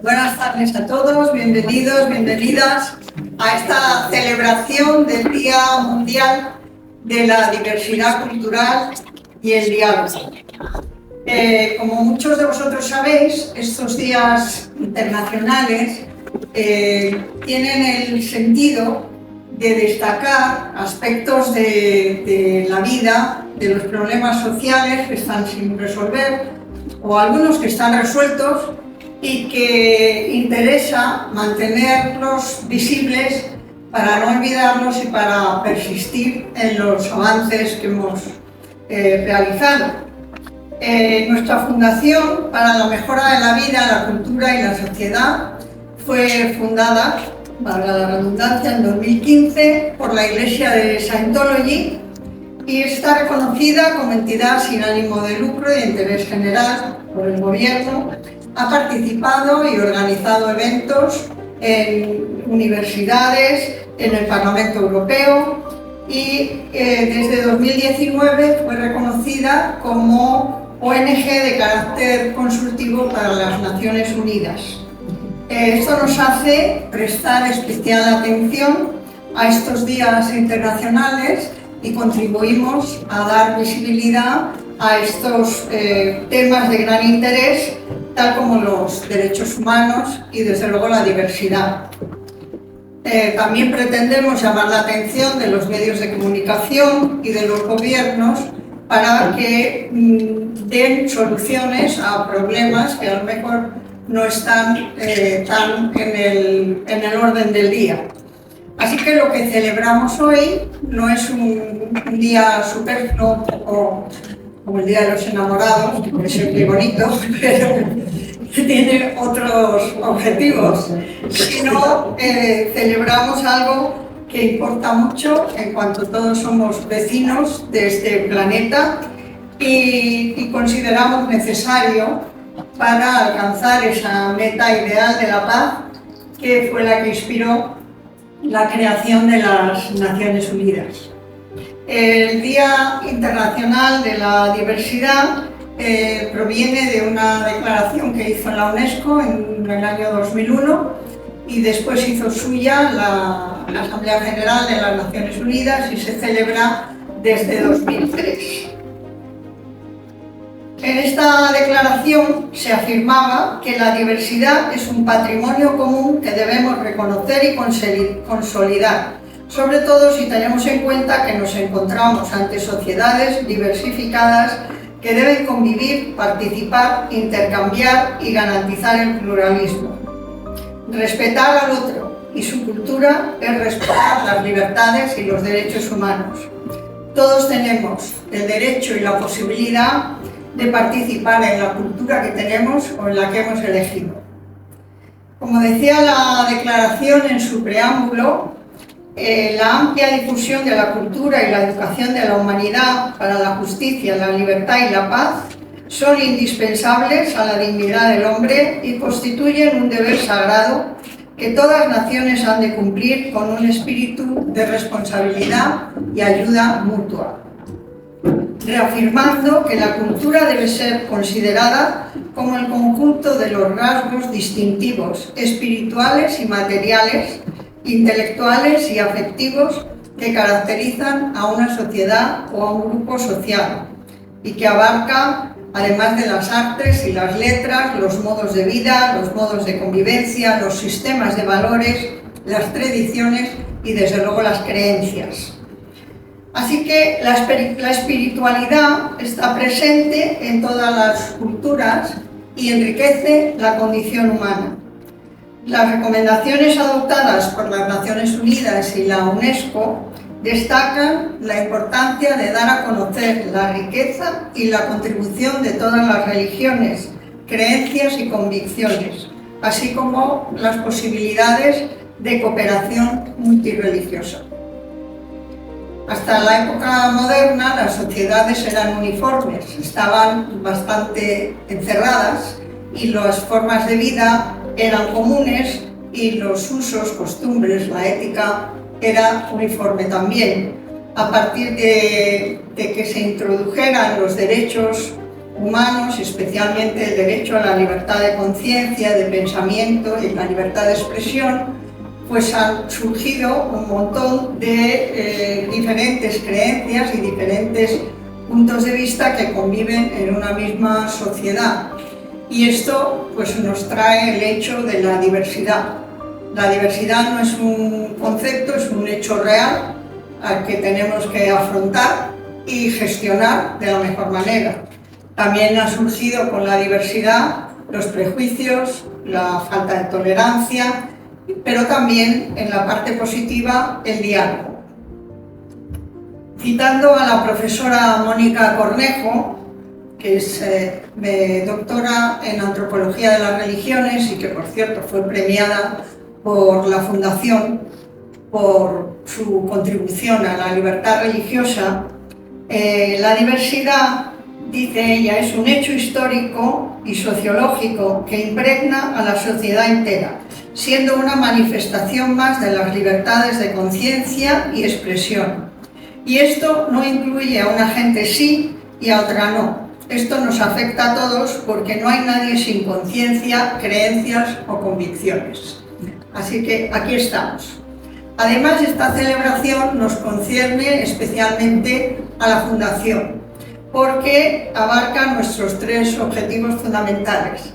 Buenas tardes a todos, bienvenidos, bienvenidas a esta celebración del Día Mundial de la Diversidad Cultural y el Diálogo. Como muchos de vosotros sabéis, estos días internacionales tienen el sentido de destacar aspectos de la vida, de los problemas sociales que están sin resolver o algunos que están resueltos y que interesa mantenerlos visibles para no olvidarlos y para persistir en los avances que hemos realizado. Nuestra Fundación para la Mejora de la Vida, la Cultura y la Sociedad fue fundada, valga la redundancia, en 2015 por la Iglesia de Scientology y está reconocida como entidad sin ánimo de lucro y de interés general por el Gobierno. Ha participado y organizado eventos en universidades, en el Parlamento Europeo y desde 2019 fue reconocida como ONG de carácter consultivo para las Naciones Unidas. Esto nos hace prestar especial atención a estos días internacionales y contribuimos a dar visibilidad a estos temas de gran interés, tal como los derechos humanos y desde luego la diversidad. También pretendemos llamar la atención de los medios de comunicación y de los gobiernos para que den soluciones a problemas que a lo mejor no están tan en el orden del día. Así que lo que celebramos hoy no es un día superfluo como el Día de los Enamorados, que puede ser muy bonito, pero tiene otros objetivos, sino celebramos algo que importa mucho en cuanto todos somos vecinos de este planeta y consideramos necesario para alcanzar esa meta ideal de la paz que fue la que inspiró la creación de las Naciones Unidas. El Día Internacional de la Diversidad proviene de una declaración que hizo la UNESCO en el año 2001 y después hizo suya la Asamblea General de las Naciones Unidas y se celebra desde 2003. En esta declaración se afirmaba que la diversidad es un patrimonio común que debemos reconocer y consolidar, sobre todo si tenemos en cuenta que nos encontramos ante sociedades diversificadas que deben convivir, participar, intercambiar y garantizar el pluralismo. Respetar al otro y su cultura es respetar las libertades y los derechos humanos. Todos tenemos el derecho y la posibilidad de participar en la cultura que tenemos o en la que hemos elegido. Como decía la declaración en su preámbulo, la amplia difusión de la cultura y la educación de la humanidad para la justicia, la libertad y la paz son indispensables a la dignidad del hombre y constituyen un deber sagrado que todas las naciones han de cumplir con un espíritu de responsabilidad y ayuda mutua, reafirmando que la cultura debe ser considerada como el conjunto de los rasgos distintivos, espirituales y materiales, intelectuales y afectivos que caracterizan a una sociedad o a un grupo social y que abarca, además de las artes y las letras, los modos de vida, los modos de convivencia, los sistemas de valores, las tradiciones y desde luego las creencias. Así que la espiritualidad está presente en todas las culturas y enriquece la condición humana. Las recomendaciones adoptadas por las Naciones Unidas y la UNESCO destacan la importancia de dar a conocer la riqueza y la contribución de todas las religiones, creencias y convicciones, así como las posibilidades de cooperación multirreligiosa. Hasta la época moderna las sociedades eran uniformes, estaban bastante encerradas y las formas de vida eran comunes y los usos, costumbres, la ética era uniforme también. A partir de que se introdujeran los derechos humanos, especialmente el derecho a la libertad de conciencia, de pensamiento y la libertad de expresión, pues han surgido un montón de diferentes creencias y diferentes puntos de vista que conviven en una misma sociedad. Y esto pues nos trae el hecho de la diversidad. La diversidad no es un concepto, es un hecho real al que tenemos que afrontar y gestionar de la mejor manera. También ha surgido con la diversidad los prejuicios, la falta de tolerancia, pero también en la parte positiva el diálogo. Citando a la profesora Mónica Cornejo, que es doctora en Antropología de las Religiones y que, por cierto, fue premiada por la Fundación por su contribución a la libertad religiosa, la diversidad, dice ella, es un hecho histórico y sociológico que impregna a la sociedad entera, siendo una manifestación más de las libertades de conciencia y expresión. Y esto no incluye a una gente sí y a otra no. Esto nos afecta a todos porque no hay nadie sin conciencia, creencias o convicciones. Así que aquí estamos. Además, esta celebración nos concierne especialmente a la Fundación, porque abarca nuestros tres objetivos fundamentales.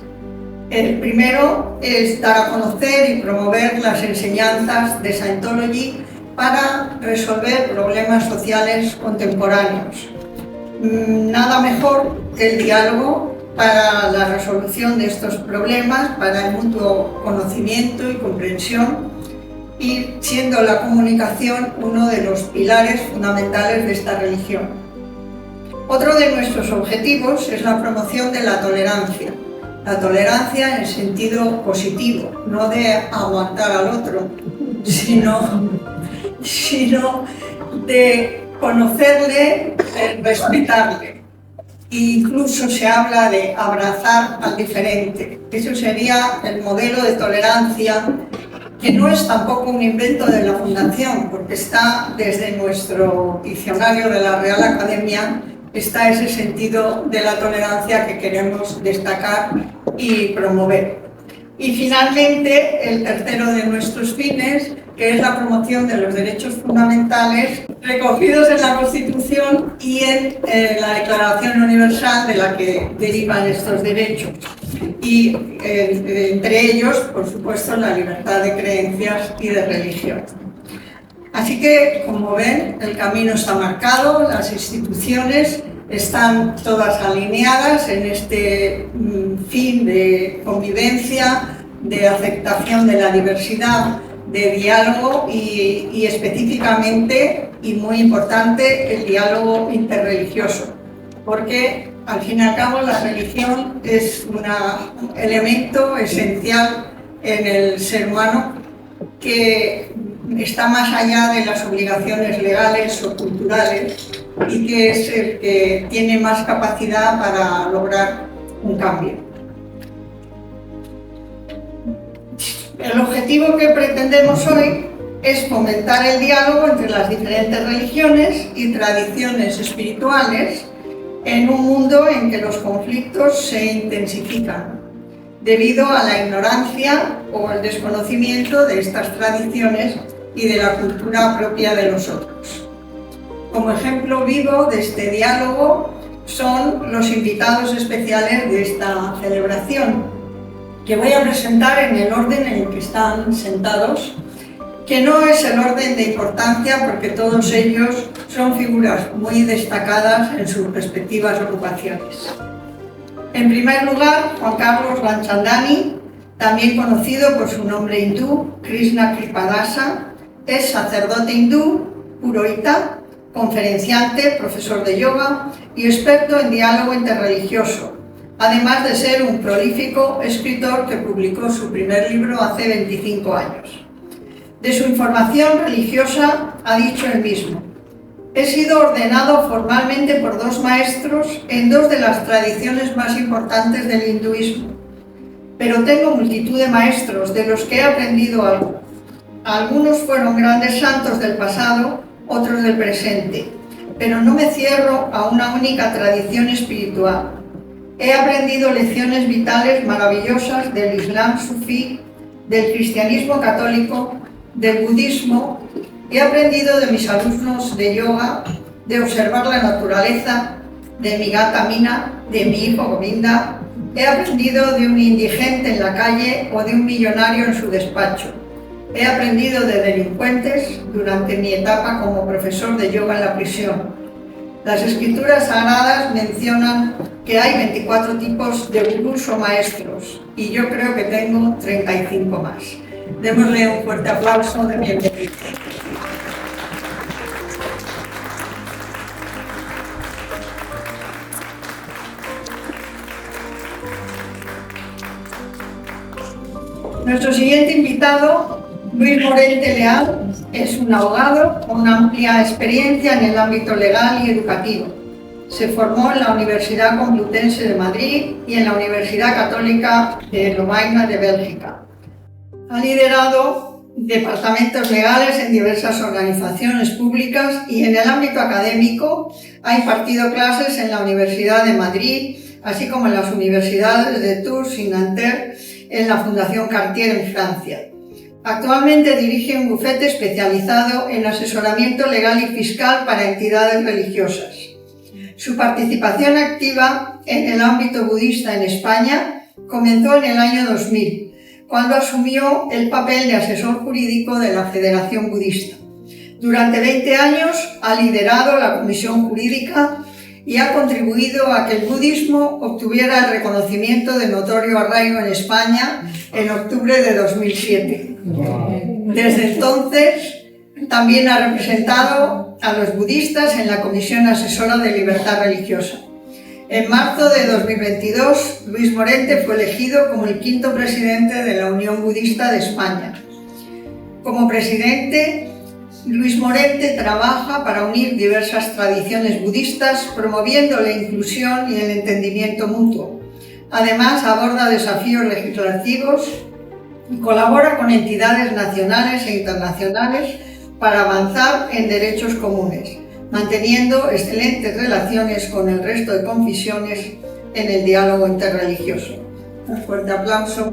El primero es dar a conocer y promover las enseñanzas de Scientology para resolver problemas sociales contemporáneos. Nada mejor que el diálogo para la resolución de estos problemas, para el mutuo conocimiento y comprensión, y siendo la comunicación uno de los pilares fundamentales de esta religión. Otro de nuestros objetivos es la promoción de la tolerancia. La tolerancia en sentido positivo, no de aguantar al otro, sino de conocerle, respetarle. Incluso se habla de abrazar al diferente. Eso sería el modelo de tolerancia, que no es tampoco un invento de la Fundación, porque está desde nuestro diccionario de la Real Academia, está ese sentido de la tolerancia que queremos destacar y promover. Y finalmente, el tercero de nuestros fines, que es la promoción de los derechos fundamentales recogidos en la Constitución y en la Declaración Universal de la que derivan estos derechos. Y entre ellos, por supuesto, la libertad de creencias y de religión. Así que, como ven, el camino está marcado, las instituciones están todas alineadas en este fin de convivencia, de aceptación de la diversidad, de diálogo y específicamente, y muy importante, el diálogo interreligioso, porque al fin y al cabo la religión es un elemento esencial en el ser humano que está más allá de las obligaciones legales o culturales y que es el que tiene más capacidad para lograr un cambio. El objetivo que pretendemos hoy es fomentar el diálogo entre las diferentes religiones y tradiciones espirituales en un mundo en que los conflictos se intensifican debido a la ignorancia o el desconocimiento de estas tradiciones y de la cultura propia de los otros. Como ejemplo vivo de este diálogo son los invitados especiales de esta celebración, que voy a presentar en el orden en el que están sentados, que no es el orden de importancia porque todos ellos son figuras muy destacadas en sus respectivas ocupaciones. En primer lugar, Juan Carlos Ramchandani, también conocido por su nombre hindú, Krishna Kripadasa, es sacerdote hindú, purohita, conferenciante, profesor de yoga y experto en diálogo interreligioso, además de ser un prolífico escritor que publicó su primer libro hace 25 años. De su información religiosa ha dicho él mismo: he sido ordenado formalmente por dos maestros en dos de las tradiciones más importantes del hinduismo, pero tengo multitud de maestros de los que he aprendido algo. Algunos fueron grandes santos del pasado, otros del presente, pero no me cierro a una única tradición espiritual. He aprendido lecciones vitales maravillosas del Islam sufí, del cristianismo católico, del budismo. He aprendido de mis alumnos de yoga, de observar la naturaleza, de mi gata Mina, de mi hijo Govinda. He aprendido de un indigente en la calle o de un millonario en su despacho. He aprendido de delincuentes durante mi etapa como profesor de yoga en la prisión. Las escrituras sagradas mencionan que hay 24 tipos de gurús o maestros y yo creo que tengo 35 más. Démosle un fuerte aplauso de bienvenida. Nuestro siguiente invitado, Luis Morente Leal, es un abogado con una amplia experiencia en el ámbito legal y educativo. Se formó en la Universidad Complutense de Madrid y en la Universidad Católica de Lovaina de Bélgica. Ha liderado departamentos legales en diversas organizaciones públicas y en el ámbito académico ha impartido clases en la Universidad de Madrid, así como en las universidades de Tours y Nanterre, en la Fundación Cartier en Francia. Actualmente dirige un bufete especializado en asesoramiento legal y fiscal para entidades religiosas. Su participación activa en el ámbito budista en España comenzó en el año 2000, cuando asumió el papel de asesor jurídico de la Federación Budista. Durante 20 años ha liderado la Comisión Jurídica y ha contribuido a que el budismo obtuviera el reconocimiento de notorio arraigo en España en octubre de 2007. Desde entonces, también ha representado a los budistas en la Comisión Asesora de Libertad Religiosa. En marzo de 2022, Luis Morente fue elegido como el 5º presidente de la Unión Budista de España. Como presidente, Luis Morente trabaja para unir diversas tradiciones budistas, promoviendo la inclusión y el entendimiento mutuo. Además, aborda desafíos legislativos y colabora con entidades nacionales e internacionales para avanzar en derechos comunes, manteniendo excelentes relaciones con el resto de confesiones en el diálogo interreligioso. Un fuerte aplauso.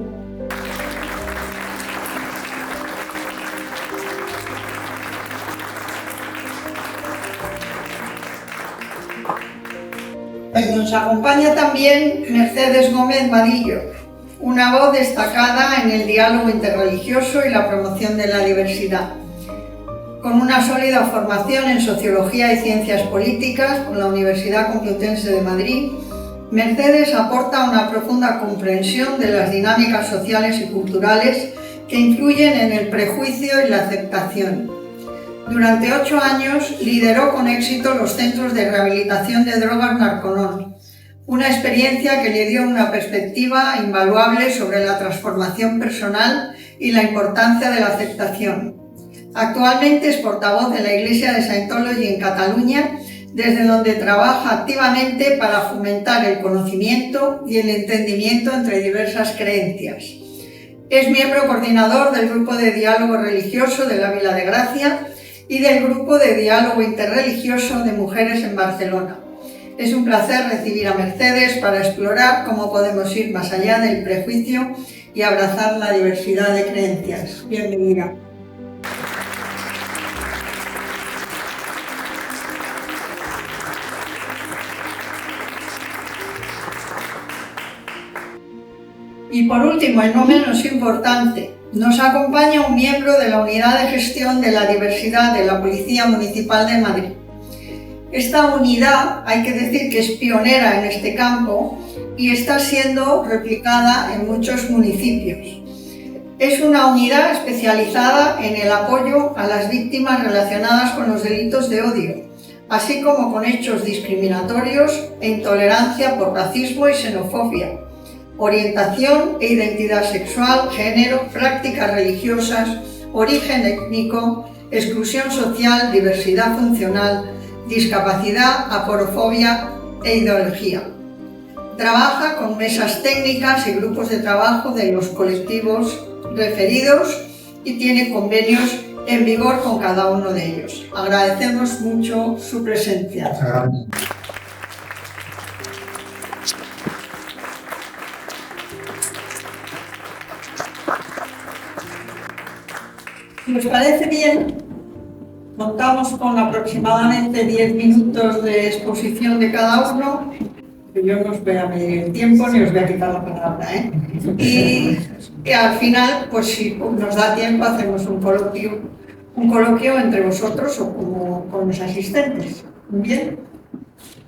Nos acompaña también Mercedes Gómez Vadillo, una voz destacada en el diálogo interreligioso y la promoción de la diversidad. Con una sólida formación en Sociología y Ciencias Políticas por la Universidad Complutense de Madrid, Mercedes aporta una profunda comprensión de las dinámicas sociales y culturales que influyen en el prejuicio y la aceptación. Durante 8 años lideró con éxito los centros de rehabilitación de drogas Narconon, una experiencia que le dio una perspectiva invaluable sobre la transformación personal y la importancia de la aceptación. Actualmente es portavoz de la Iglesia de Scientology en Cataluña, desde donde trabaja activamente para fomentar el conocimiento y el entendimiento entre diversas creencias. Es miembro coordinador del Grupo de Diálogo Religioso de la Vila de Gracia y del Grupo de Diálogo Interreligioso de Mujeres en Barcelona. Es un placer recibir a Mercedes para explorar cómo podemos ir más allá del prejuicio y abrazar la diversidad de creencias. Bienvenida. Y por último, y no menos importante, nos acompaña un miembro de la Unidad de Gestión de la Diversidad de la Policía Municipal de Madrid. Esta unidad, hay que decir que es pionera en este campo y está siendo replicada en muchos municipios. Es una unidad especializada en el apoyo a las víctimas relacionadas con los delitos de odio, así como con hechos discriminatorios e intolerancia por racismo y xenofobia, orientación e identidad sexual, género, prácticas religiosas, origen étnico, exclusión social, diversidad funcional, discapacidad, aporofobia e ideología. Trabaja con mesas técnicas y grupos de trabajo de los colectivos referidos y tiene convenios en vigor con cada uno de ellos. Agradecemos mucho su presencia. Si os parece bien, contamos con aproximadamente 10 minutos de exposición de cada uno. Yo no os voy a medir el tiempo ni os voy a quitar la palabra, ¿eh? Y al final, pues si nos da tiempo, hacemos un coloquio entre vosotros o como con los asistentes. Muy bien,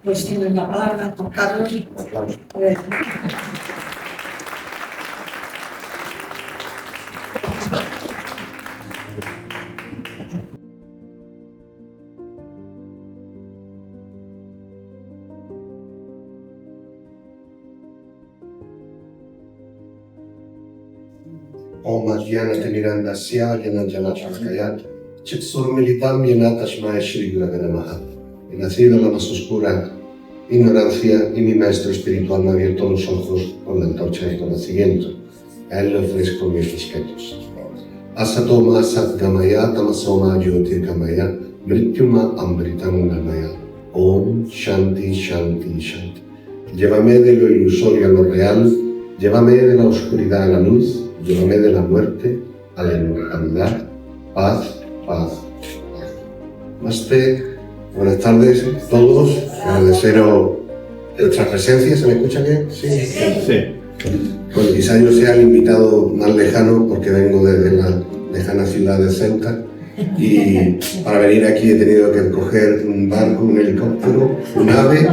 pues tienes la palabra, Juan Carlos. A ver. Oma Jana Temiranda Sia, Jana Jana Chakayat, Chitsur Militam Yenata Shmaya Shri Guragana. He nacido en la más oscura ignorancia y mi maestro espiritual me ha abierto los ojos con la antorcha del conocimiento. A él le ofrezco mis respetos. Asatoma Satgamaya, Tamasoma Jyotirgamaya, Mrityuma Ambritam Gamaya. Om Shanti Shanti Shanti. Llévame de lo ilusorio a lo real, llévame de la oscuridad a la luz, llévame de la muerte a la inmortalidad. Paz, paz, paz. Namaste. Buenas tardes a todos. Agradeceros vuestra presencia. ¿Se me escucha bien? Sí. Bueno, quizá yo sea el invitado más lejano porque vengo desde la lejana ciudad de Ceuta y para venir aquí he tenido que coger un barco, un helicóptero, un ave,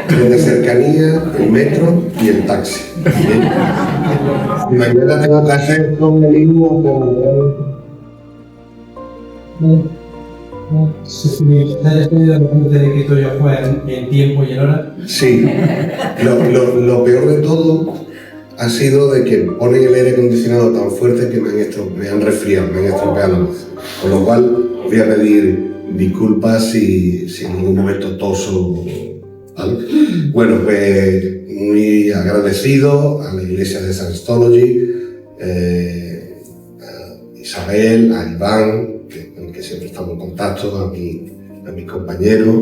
tren de cercanía, el metro y el taxi. Y mañana tengo que hacer con el himno Si me hayas pedido de que todo yo fuera en tiempo y en hora. Sí, lo peor de todo ha sido de que ponen el aire acondicionado tan fuerte que me han resfriado, me han estropeado la voz. Con lo cual voy a pedir disculpas si en ningún momento toso. ¿Vale? Bueno, pues muy agradecido a la iglesia de Scientology, a Isabel, a Iván, con el que siempre estamos en contacto, a mis compañeros.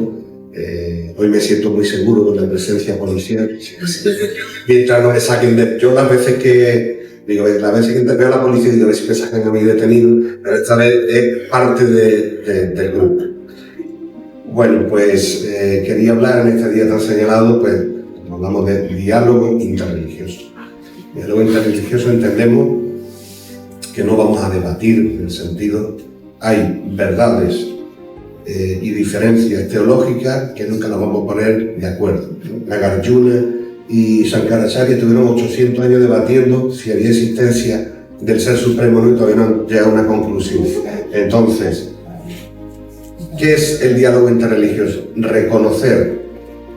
Hoy me siento muy seguro con la presencia policial. Mientras no me saquen de... Yo las veces que veo a la policía digo, a ver si me sacan a mí detenido, pero esta vez es parte del grupo. Bueno, pues quería hablar en este día tan señalado, pues hablamos de diálogo interreligioso. Diálogo interreligioso entendemos que no vamos a debatir en el sentido, hay verdades y diferencias teológicas que nunca nos vamos a poner de acuerdo. Nagarjuna y Shankaracharya tuvieron 800 años debatiendo si había existencia del Ser Supremo, ¿no? Y todavía no han llegado a una conclusión. Entonces, ¿qué es el diálogo interreligioso? Reconocer,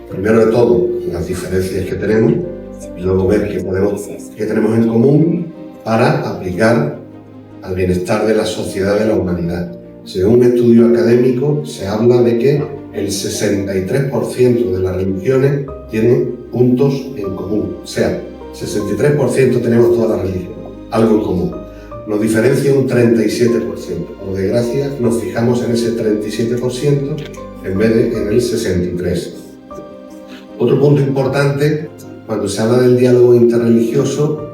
primero de todo, las diferencias que tenemos, y luego ver qué tenemos en común para aplicar al bienestar de la sociedad, de la humanidad. Según un estudio académico, se habla de que el 63% de las religiones tienen puntos en común. O sea, 63% tenemos todas las religiones, algo en común. Nos diferencia un 37%. Por desgracia, nos fijamos en ese 37% en vez de en el 63%. Otro punto importante, cuando se habla del diálogo interreligioso,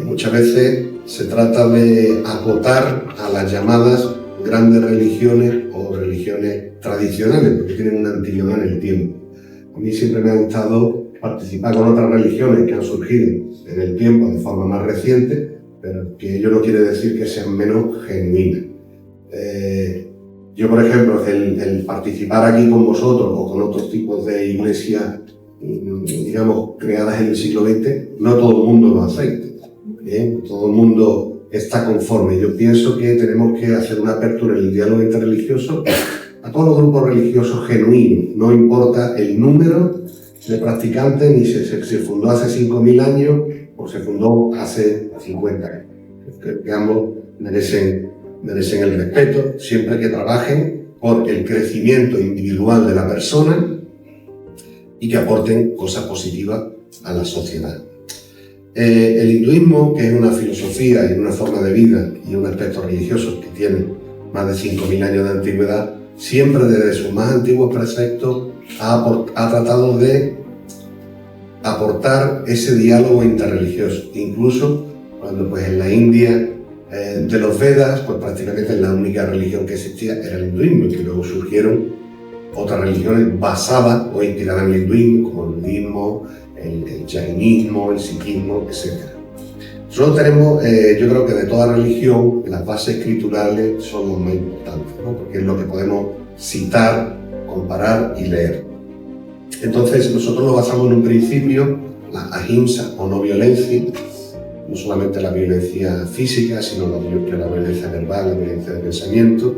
muchas veces se trata de acotar a las llamadas grandes religiones o religiones tradicionales, porque tienen una antigüedad en el tiempo. A mí siempre me ha gustado participar con otras religiones que han surgido en el tiempo de forma más reciente, pero que ello no quiere decir que sean menos genuinas. Yo, por ejemplo, el participar aquí con vosotros o con otros tipos de iglesias, digamos, creadas en el siglo XX, no todo el mundo lo acepta. Bien, todo el mundo está conforme. Yo pienso que tenemos que hacer una apertura en el diálogo interreligioso a todos los grupos religiosos genuinos. No importa el número de practicantes, ni si se fundó hace 5.000 años o se fundó hace 50 años. Creo que ambos merecen el respeto, siempre que trabajen por el crecimiento individual de la persona y que aporten cosas positivas a la sociedad. El hinduismo, que es una filosofía y una forma de vida y un aspecto religioso que tiene más de 5.000 años de antigüedad, siempre desde sus más antiguos preceptos ha tratado de aportar ese diálogo interreligioso. Incluso cuando pues, en la India De los Vedas, pues prácticamente la única religión que existía era el hinduismo, y que luego surgieron otras religiones basadas o inspiradas en el hinduismo, como el budismo, el jainismo, el sikhismo, etc. Nosotros tenemos, yo creo que de toda religión, las bases escriturales son lo más importantes, ¿no? Porque es lo que podemos citar, comparar y leer. Entonces, nosotros nos basamos en un principio, la ahimsa o no violencia, no solamente la violencia física, sino la violencia verbal, la violencia de pensamiento.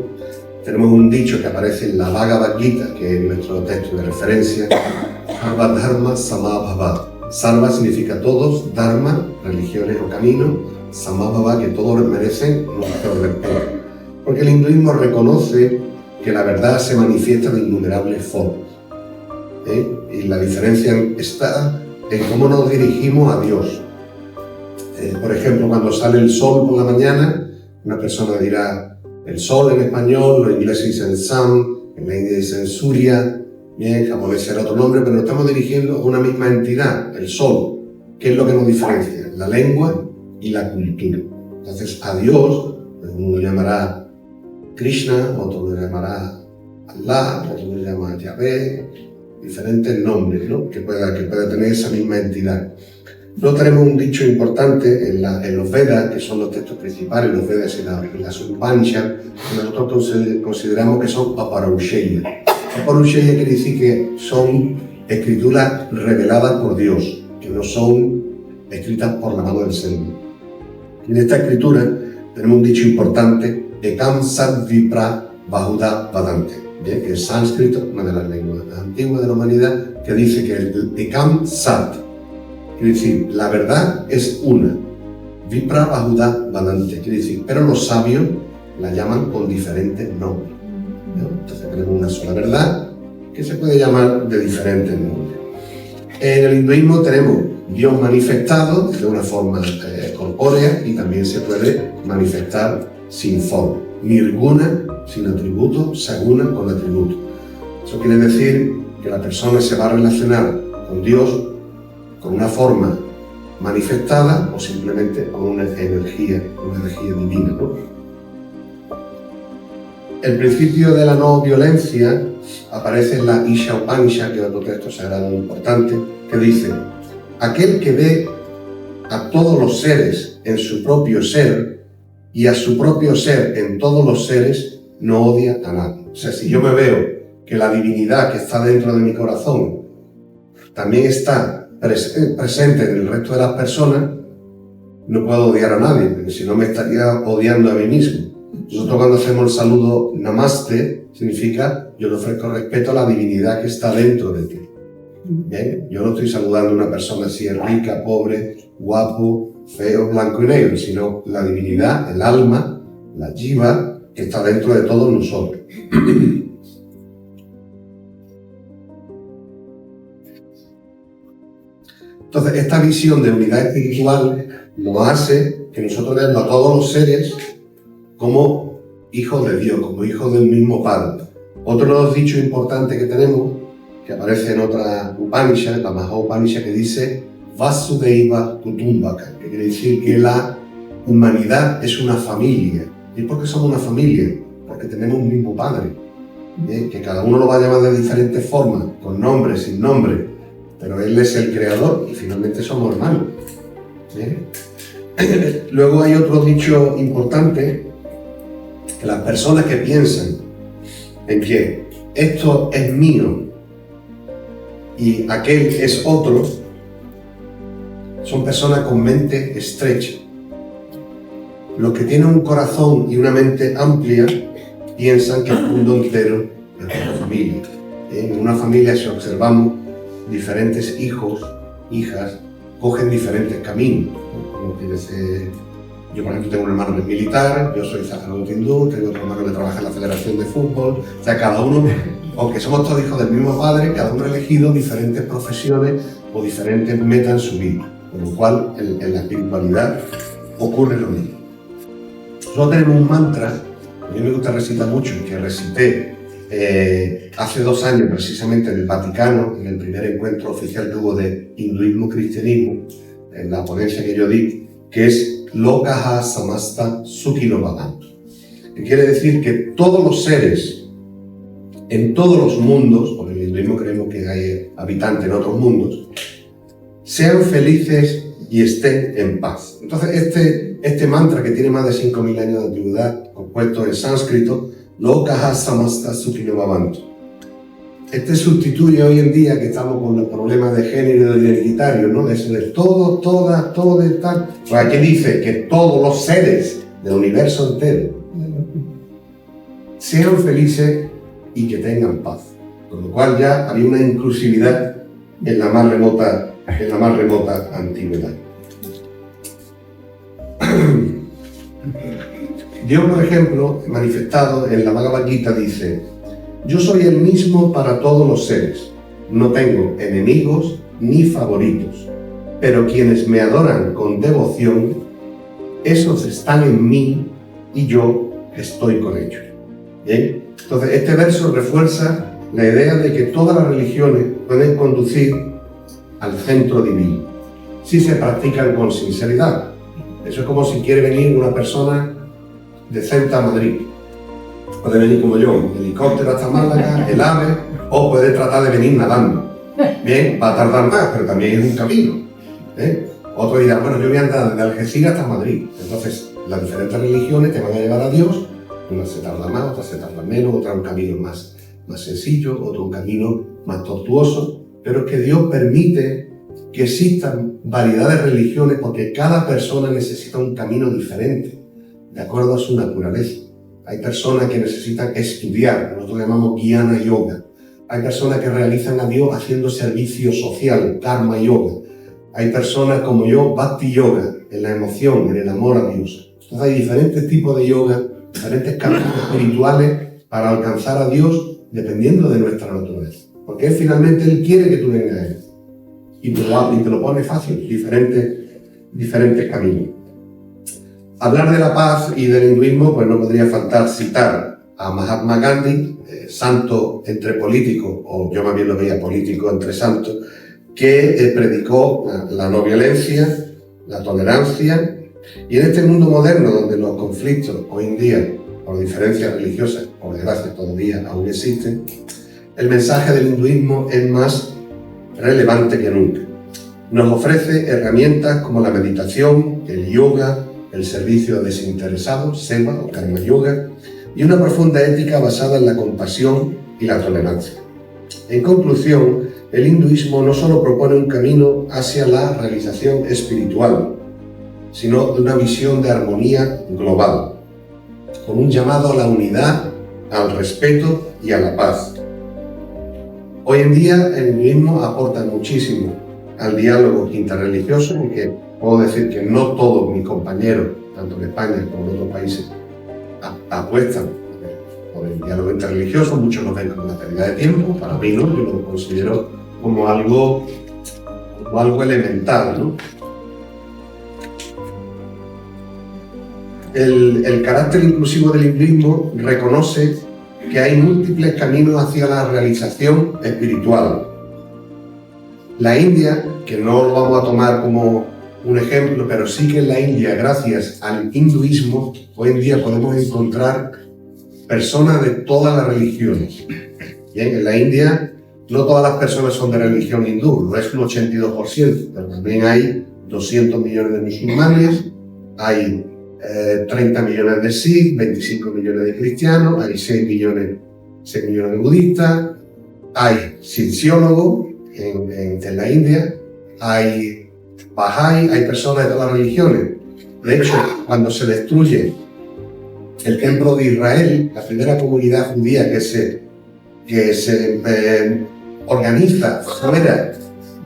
Tenemos un dicho que aparece en la Bhagavad Gita, que es nuestro texto de referencia, Sarva Dharma Samabhava. Sarva significa todos, Dharma, religiones o caminos, Samabhava, que todos merecen nuestro respeto. Porque el hinduismo reconoce que la verdad se manifiesta de innumerables formas. Y la diferencia está en cómo nos dirigimos a Dios. Por ejemplo, cuando sale el sol por la mañana, una persona dirá el sol en español, los ingleses dicen sun, en la India dicen surya, bien, japonés será otro nombre, pero nos estamos dirigiendo a una misma entidad, el sol. ¿Qué es lo que nos diferencia? La lengua y la cultura. Entonces, a Dios, uno lo llamará Krishna, otro lo llamará Allah, otro lo llamará Yahvé, diferentes nombres, ¿no? que pueda tener esa misma entidad. Luego tenemos un dicho importante en los Vedas, que son los textos principales, los Vedas y las Upanishads, que nosotros consideramos que son Aparaushaya. Aparaushaya quiere decir que son escrituras reveladas por Dios, que no son escritas por la mano del ser humano. En esta escritura tenemos un dicho importante, Ekam Sat Vipra Bahuda Vadante, que es sánscrito, una de las lenguas antiguas de la humanidad, que dice que el Ekam Sat, quiere decir, la verdad es una, Vipra Bahuda Vadante, quiere decir, pero los sabios la llaman con diferentes nombres, ¿no? Entonces tenemos una sola verdad que se puede llamar de diferentes nombres. En el hinduismo tenemos Dios manifestado de una forma corpórea y también se puede manifestar sin forma. Nirguna, sin atributo, saguna, con atributo. Eso quiere decir que la persona se va a relacionar con Dios con una forma manifestada o simplemente con una energía divina, ¿no? El principio de la no violencia aparece en la Isha Upanishad, que es otro texto sagrado muy importante, que dice: aquel que ve a todos los seres en su propio ser y a su propio ser en todos los seres, no odia a nadie. O sea, si yo me veo que la divinidad que está dentro de mi corazón también está presente en el resto de las personas, no puedo odiar a nadie, porque si no me estaría odiando a mí mismo. Nosotros cuando hacemos el saludo Namaste, significa yo le ofrezco respeto a la divinidad que está dentro de ti. ¿Bien? Yo no estoy saludando a una persona si es rica, pobre, guapo, feo, blanco y negro, sino la divinidad, el alma, la jiva, que está dentro de todos nosotros. Entonces, esta visión de unidad espiritual nos hace que nosotros veamos a todos los seres como hijos de Dios, como hijos del mismo Padre. Otro de los dichos importantes que tenemos, que aparece en otra Upanishad, la Maha Upanishad, que dice Vasudhaiva Kutumbaka, que quiere decir que la humanidad es una familia. ¿Y por qué somos una familia? Porque tenemos un mismo Padre, que cada uno lo va a llamar de diferentes formas, con nombre, sin nombre, pero Él es el creador y finalmente somos hermanos. Luego hay otro dicho importante, que las personas que piensan en que esto es mío y aquel es otro, son personas con mente estrecha. Los que tienen un corazón y una mente amplia piensan que el mundo entero es una familia. En una familia, si observamos, diferentes hijos, hijas, cogen diferentes caminos. Como quiere ser, yo, por ejemplo, tengo un hermano que es militar, yo soy sacerdote hindú, tengo otro hermano que trabaja en la Federación de Fútbol. O sea, cada uno, aunque somos todos hijos del mismo padre, cada uno ha elegido diferentes profesiones o diferentes metas en su vida. Con lo cual, en la espiritualidad ocurre lo mismo. Nosotros tenemos un mantra, a mí me gusta recitar mucho, que recité hace 2 años precisamente en el Vaticano, en el primer encuentro oficial que hubo de hinduismo-cristianismo, en la ponencia que yo di, que es Lokaha Samasta Sukhino Bhavantu, que quiere decir que todos los seres en todos los mundos, porque en el hinduismo creemos que hay habitantes en otros mundos, sean felices y estén en paz. Entonces este mantra, que tiene más de 5.000 años de antigüedad, compuesto en sánscrito, Lokaha Samasta Sukhino Bhavantu, este sustituye hoy en día, que estamos con los problemas de género identitario, ¿no? De eso de todo, todas, todo y tal. Pues aquí dice que todos los seres del universo entero sean felices y que tengan paz. Con lo cual ya había una inclusividad en la más remota antigüedad. Dios, por ejemplo, manifestado en la Bhagavad Gita, dice: yo soy el mismo para todos los seres, no tengo enemigos ni favoritos, pero quienes me adoran con devoción, esos están en mí y yo estoy con ellos. ¿Bien? Entonces, este verso refuerza la idea de que todas las religiones pueden conducir al centro divino, si se practican con sinceridad. Eso es como si quiere venir una persona de Ceuta a Madrid. Puede venir como yo, en helicóptero hasta Málaga, el AVE, o puede tratar de venir nadando. Bien, va a tardar más, pero también es un camino. Otro dirá, bueno, yo voy a andar desde Algeciras hasta Madrid. Entonces, las diferentes religiones te van a llevar a Dios. Una se tarda más, otra se tarda menos, otra un camino más sencillo, otro un camino más tortuoso. Pero es que Dios permite que existan variedad de religiones, porque cada persona necesita un camino diferente, de acuerdo a su naturaleza. Hay personas que necesitan estudiar, que nosotros llamamos Jnana Yoga. Hay personas que realizan a Dios haciendo servicio social, Karma Yoga. Hay personas como yo, Bhakti Yoga, en la emoción, en el amor a Dios. Entonces hay diferentes tipos de yoga, diferentes caminos espirituales para alcanzar a Dios dependiendo de nuestra naturaleza. Porque finalmente Él quiere que tú vengas a Él. Y te lo pone fácil, diferentes caminos. Hablar de la paz y del hinduismo, pues no podría faltar citar a Mahatma Gandhi, santo entre políticos, o yo más bien lo veía político entre santos, que predicó la no violencia, la tolerancia, y en este mundo moderno donde los conflictos hoy en día, por diferencias religiosas, por desgracia todavía aún existen, el mensaje del hinduismo es más relevante que nunca. Nos ofrece herramientas como la meditación, el yoga, el servicio desinteresado, seva o karma yoga, y una profunda ética basada en la compasión y la tolerancia. En conclusión, el hinduismo no solo propone un camino hacia la realización espiritual, sino de una visión de armonía global, con un llamado a la unidad, al respeto y a la paz. Hoy en día el hinduismo aporta muchísimo al diálogo interreligioso, porque puedo decir que no todos mis compañeros, tanto en España como en otros países, apuestan por el diálogo interreligioso. Muchos lo ven como una pérdida de tiempo. Para mí no, yo lo considero como algo elemental, ¿no? El carácter inclusivo del hinduismo reconoce que hay múltiples caminos hacia la realización espiritual. La India, que no lo vamos a tomar como un ejemplo, pero sí que en la India, gracias al hinduismo, hoy en día podemos encontrar personas de todas las religiones. Bien, en la India no todas las personas son de religión hindú, no es un 82%, pero también hay 200 millones de musulmanes, hay 30 millones de Sikhs, 25 millones de cristianos, hay 6 millones de budistas, hay cienciólogos en la India, hay Bahá'í, hay personas de todas las religiones. De hecho, cuando se destruye el templo de Israel, la primera comunidad judía que se organiza fuera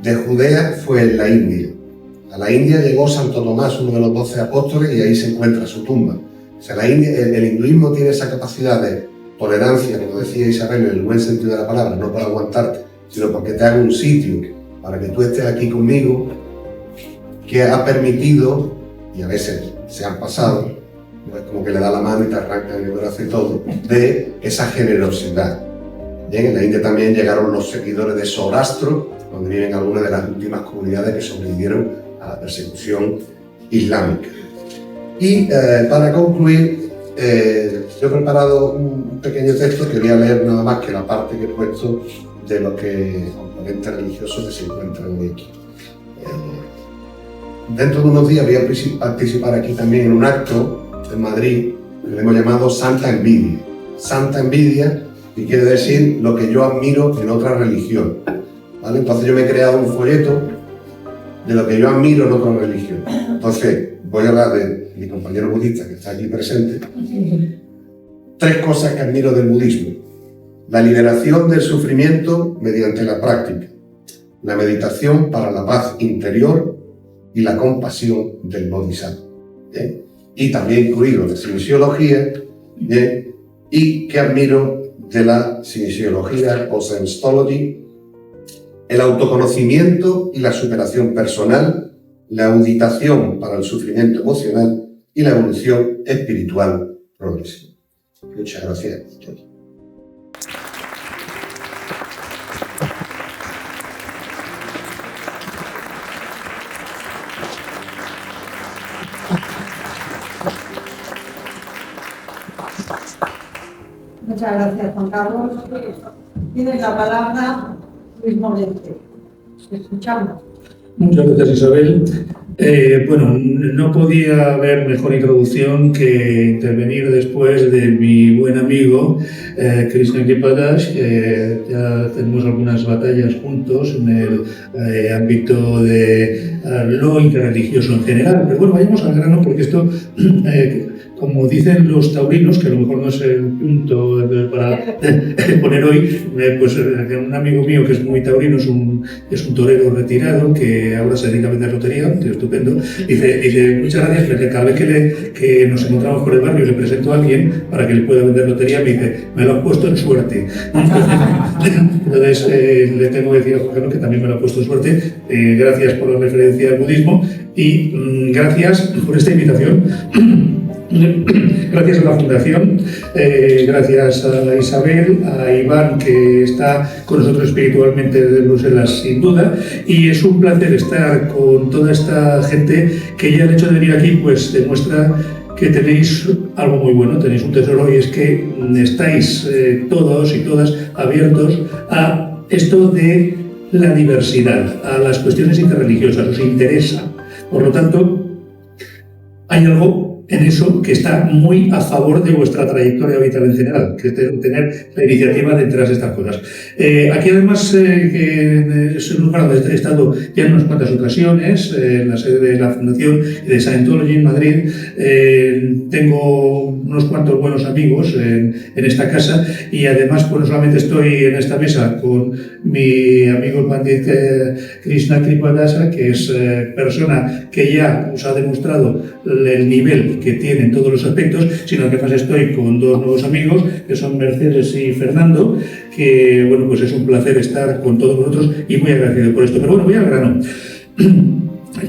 de Judea fue en la India. A la India llegó Santo Tomás, uno de los 12 apóstoles, y ahí se encuentra su tumba. O sea, el hinduismo tiene esa capacidad de tolerancia, como decía Isabel, en el buen sentido de la palabra, no para aguantarte, sino porque te haga un sitio para que tú estés aquí conmigo, que ha permitido, y a veces se han pasado, pues como que le da la mano y te arrancan el brazo y todo, de esa generosidad. Bien, en la India también llegaron los seguidores de Zoroastro, donde viven algunas de las últimas comunidades que sobrevivieron a la persecución islámica. Y para concluir, yo he preparado un pequeño texto que voy a leer nada más que la parte que he puesto de los componentes religiosos que se encuentran aquí. Dentro de unos días voy a participar aquí también en un acto en Madrid que le hemos llamado Santa Envidia. Santa Envidia, y quiere decir lo que yo admiro en otra religión, ¿vale? Entonces yo me he creado un folleto de lo que yo admiro en otra religión. Entonces voy a hablar de mi compañero budista que está aquí presente. 3 cosas que admiro del budismo: la liberación del sufrimiento mediante la práctica, la meditación para la paz interior y la compasión del bodhisattva. ¿Bien? Y también incluido la cienciología. ¿Bien? Y que admiro de la cienciología o Scientology: el autoconocimiento y la superación personal, la auditación para el sufrimiento emocional y la evolución espiritual progresiva. Muchas gracias. Muchas gracias, Juan Carlos. Tienes la palabra Luis Morente. Escuchamos. Muchas gracias, Isabel. Bueno, no podía haber mejor introducción que intervenir después de mi buen amigo Krishna Kripadas, que ya tenemos algunas batallas juntos en el ámbito de lo interreligioso en general. Pero bueno, vayamos al grano, porque esto, como dicen los taurinos, que a lo mejor no es el punto para poner hoy, pues un amigo mío que es muy taurino, es un torero retirado que ahora se dedica a vender lotería, que es estupendo, dice muchas gracias, porque cada vez que nos encontramos por el barrio y le presento a alguien para que le pueda vender lotería, me dice, me lo has puesto en suerte. Entonces le tengo que decir a Juan Carlos que también me lo ha puesto en suerte. Gracias por la referencia al budismo y gracias por esta invitación. Gracias a la Fundación, gracias a Isabel, a Iván, que está con nosotros espiritualmente desde Bruselas, sin duda, y es un placer estar con toda esta gente que ya el hecho de venir aquí pues demuestra que tenéis algo muy bueno, tenéis un tesoro, y es que estáis todos y todas abiertos a esto de la diversidad, a las cuestiones interreligiosas, os interesa. Por lo tanto, hay algo en eso que está muy a favor de vuestra trayectoria vital en general, que es tener la iniciativa detrás de estas cosas. Aquí además, que es un lugar donde he estado ya en unas cuantas ocasiones, en la sede de la Fundación y de Scientology en Madrid, tengo unos cuantos buenos amigos en esta casa, y además pues no solamente estoy en esta mesa con mi amigo Pandit Krishna Kripadasa, que es persona que ya os ha demostrado el nivel que tiene en todos los aspectos, sino que además estoy con 2 nuevos amigos, que son Mercedes y Fernando, que bueno, pues es un placer estar con todos vosotros y muy agradecido por esto. Pero bueno, voy al grano.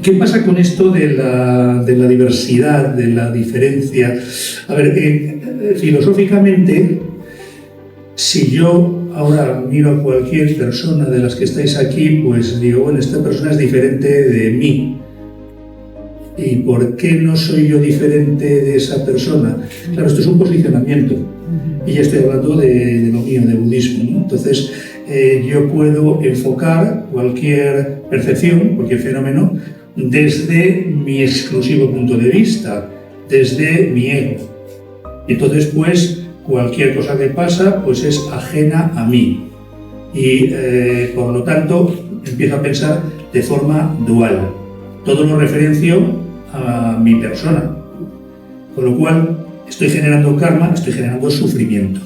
¿Qué pasa con esto de la diversidad, de la diferencia? A ver, filosóficamente, si yo ahora miro a cualquier persona de las que estáis aquí, pues digo, bueno, esta persona es diferente de mí. ¿Y por qué no soy yo diferente de esa persona? Claro, esto es un posicionamiento. Y ya estoy hablando de lo mío, de budismo, ¿no? Entonces, yo puedo enfocar cualquier percepción, cualquier fenómeno, desde mi exclusivo punto de vista, desde mi ego. Entonces, pues, cualquier cosa que pasa, pues es ajena a mí. Y, por lo tanto, empiezo a pensar de forma dual. Todo lo referencio a mi persona, con lo cual estoy generando karma, estoy generando sufrimiento.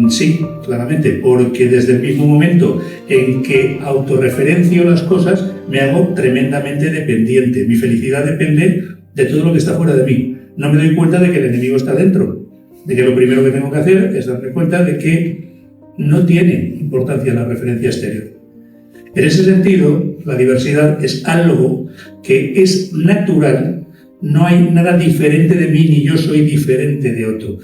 Sí, claramente, porque desde el mismo momento en que autorreferencio las cosas, me hago tremendamente dependiente. Mi felicidad depende de todo lo que está fuera de mí. No me doy cuenta de que el enemigo está dentro, de que lo primero que tengo que hacer es darme cuenta de que no tiene importancia la referencia exterior. En ese sentido, la diversidad es algo que es natural, no hay nada diferente de mí ni yo soy diferente de otro.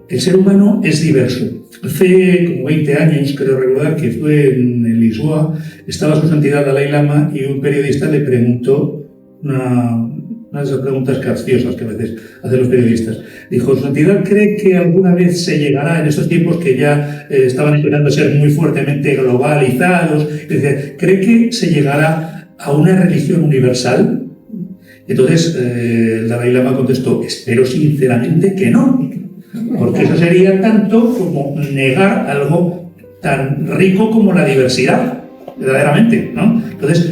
El ser humano es diverso. Hace como 20 años, creo recordar, que fue en Lisboa, estaba su santidad Dalai Lama y un periodista le preguntó una una de esas preguntas capciosas que a veces hacen los periodistas. Dijo, ¿su entidad cree que alguna vez se llegará, en estos tiempos que ya estaban empezando a ser muy fuertemente globalizados, cree que se llegará a una religión universal? Entonces el Dalai Lama contestó, espero sinceramente que no, porque eso sería tanto como negar algo tan rico como la diversidad, verdaderamente, ¿no? Entonces,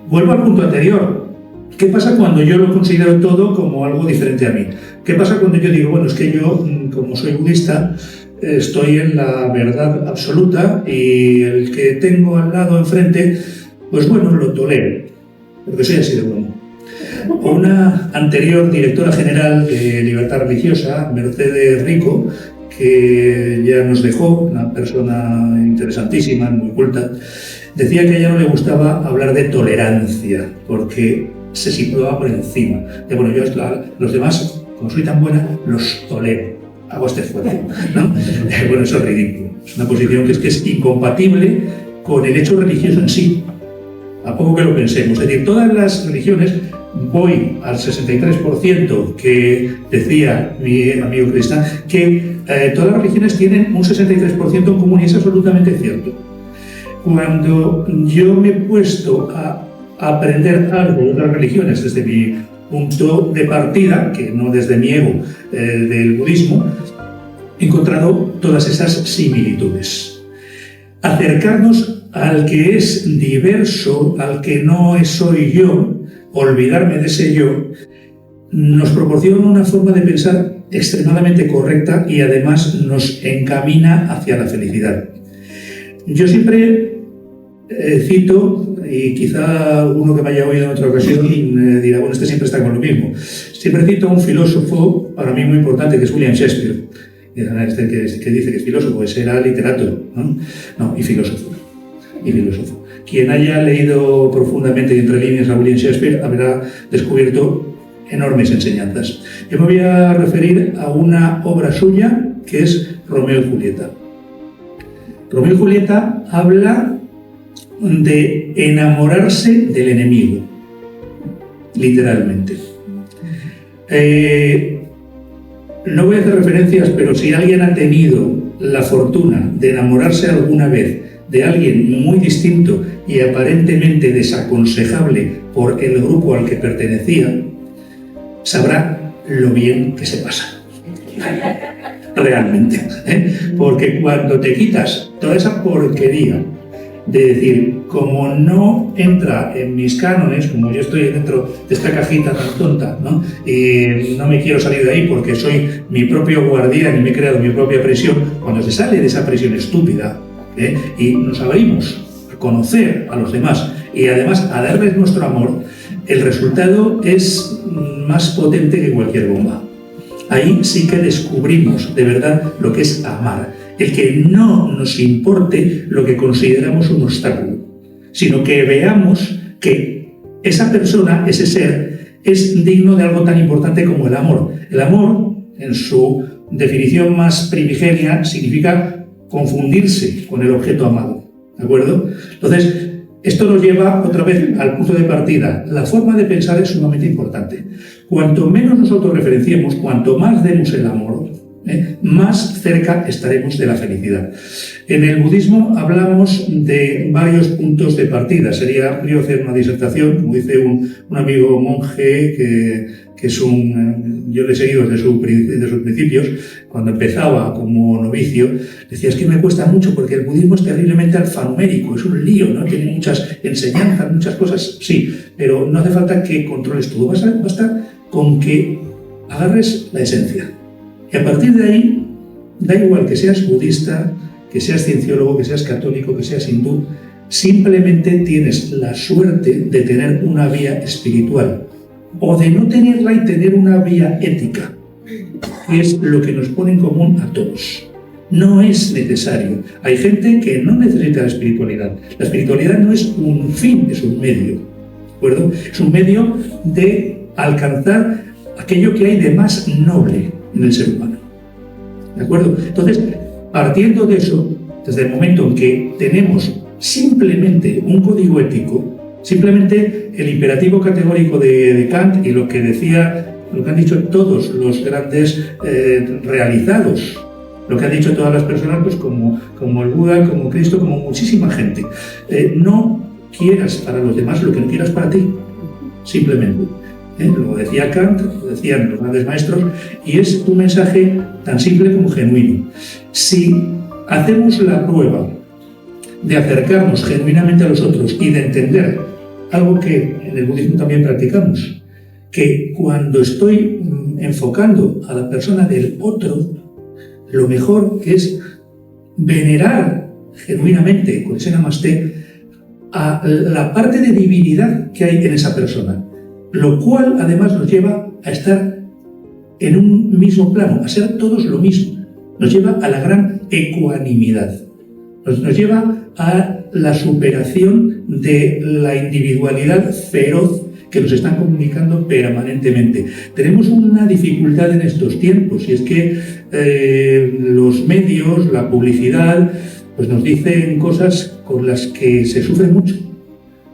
vuelvo al punto anterior. ¿Qué pasa cuando yo lo considero todo como algo diferente a mí? ¿Qué pasa cuando yo digo, bueno, es que yo, como soy budista, estoy en la verdad absoluta y el que tengo al lado enfrente, pues bueno, lo tolero, porque soy así de bueno? Una anterior directora general de Libertad Religiosa, Mercedes Rico, que ya nos dejó, una persona interesantísima, muy culta, decía que a ella no le gustaba hablar de tolerancia, porque se situaba por encima. De bueno, yo los demás, como soy tan buena, los tolero, hago este esfuerzo, ¿no? Bueno, eso es ridículo. Es una posición que es incompatible con el hecho religioso en sí. A poco que lo pensemos. Es decir, todas las religiones, voy al 63% que decía mi amigo Krishna, que todas las religiones tienen un 63% en común, y es absolutamente cierto. Cuando yo me he puesto a aprender algo de otras religiones desde mi punto de partida, que no desde mi ego del budismo, he encontrado todas esas similitudes. Acercarnos al que es diverso, al que no soy yo, olvidarme de ese yo, nos proporciona una forma de pensar extremadamente correcta y además nos encamina hacia la felicidad. Yo siempre cito, y quizá uno que me haya oído en otra ocasión dirá, bueno, este siempre está con lo mismo. Siempre cito a un filósofo para mí muy importante, que es William Shakespeare. Y este que dice que es filósofo, pues era literato, ¿no? No, y filósofo. Quien haya leído profundamente y entre líneas a William Shakespeare habrá descubierto enormes enseñanzas. Yo me voy a referir a una obra suya que es Romeo y Julieta. Romeo y Julieta habla de enamorarse del enemigo, literalmente. No voy a hacer referencias, pero si alguien ha tenido la fortuna de enamorarse alguna vez de alguien muy distinto y aparentemente desaconsejable por el grupo al que pertenecía, sabrá lo bien que se pasa. Realmente. Porque cuando te quitas toda esa porquería de decir, como no entra en mis cánones, como yo estoy dentro de esta cajita tan tonta, ¿no? Y no me quiero salir de ahí porque soy mi propio guardián y me he creado mi propia prisión, cuando se sale de esa prisión estúpida, y nos abrimos a conocer a los demás y además a darles nuestro amor, el resultado es más potente que cualquier bomba. Ahí sí que descubrimos de verdad lo que es amar. El que no nos importe lo que consideramos un obstáculo, sino que veamos que esa persona, ese ser, es digno de algo tan importante como el amor. El amor, en su definición más primigenia, significa confundirse con el objeto amado, ¿de acuerdo? Entonces, esto nos lleva otra vez al punto de partida. La forma de pensar es sumamente importante. Cuanto menos nos autorreferenciemos, cuanto más demos el amor, más cerca estaremos de la felicidad. En el budismo hablamos de varios puntos de partida. Sería amplio hacer una disertación, como dice un amigo monje que es yo le he seguido desde sus principios. Cuando empezaba como novicio, decía, es que me cuesta mucho porque el budismo es terriblemente alfanumérico, es un lío, ¿no? Tiene muchas enseñanzas, muchas cosas, sí, pero no hace falta que controles todo, basta con que agarres la esencia. Y a partir de ahí, da igual que seas budista, que seas cienciólogo, que seas católico, que seas hindú, simplemente tienes la suerte de tener una vía espiritual o de no tenerla y tener una vía ética, que es lo que nos pone en común a todos. No es necesario. Hay gente que no necesita la espiritualidad. La espiritualidad no es un fin, es un medio, ¿de acuerdo? Es un medio de alcanzar aquello que hay de más noble en el ser humano, ¿de acuerdo? Entonces, partiendo de eso, desde el momento en que tenemos simplemente un código ético, Simplemente el imperativo categórico de Kant y lo que han dicho todos los grandes realizados, lo que han dicho todas las personas, pues como el Buda, como Cristo, como muchísima gente. No quieras para los demás lo que no quieras para ti, simplemente. Lo decía Kant, lo decían los grandes maestros, y es un mensaje tan simple como genuino. Si hacemos la prueba de acercarnos genuinamente a los otros y de entender algo que en el budismo también practicamos, que cuando estoy enfocando a la persona del otro, lo mejor es venerar genuinamente, con ese Namasté, a la parte de divinidad que hay en esa persona, lo cual además nos lleva a estar en un mismo plano, a ser todos lo mismo, nos lleva a la gran ecuanimidad, nos lleva a la superación de la individualidad feroz que nos están comunicando permanentemente. Tenemos una dificultad en estos tiempos, y es que los medios, la publicidad, pues nos dicen cosas con las que se sufre mucho.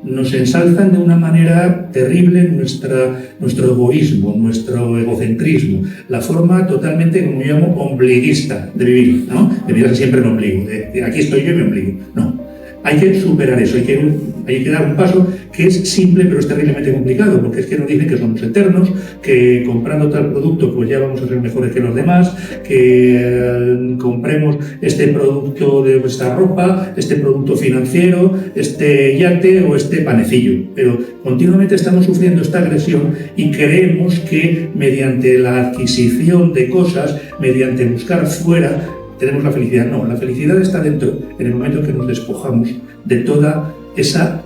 Nos ensalzan de una manera terrible nuestro egoísmo, nuestro egocentrismo, la forma totalmente, como yo llamo, ombliguista de vivir, ¿no? De mirarse siempre en ombligo, de aquí estoy yo y me ombligo. No, hay que superar eso, hay que dar un paso que es simple pero es terriblemente complicado, porque es que nos dicen que somos eternos, que comprando tal producto pues ya vamos a ser mejores que los demás, que compremos este producto de esta ropa, este producto financiero, este yate o este panecillo. Pero continuamente estamos sufriendo esta agresión y creemos que mediante la adquisición de cosas, mediante buscar fuera, tenemos la felicidad. No, la felicidad está dentro, en el momento en que nos despojamos de toda esa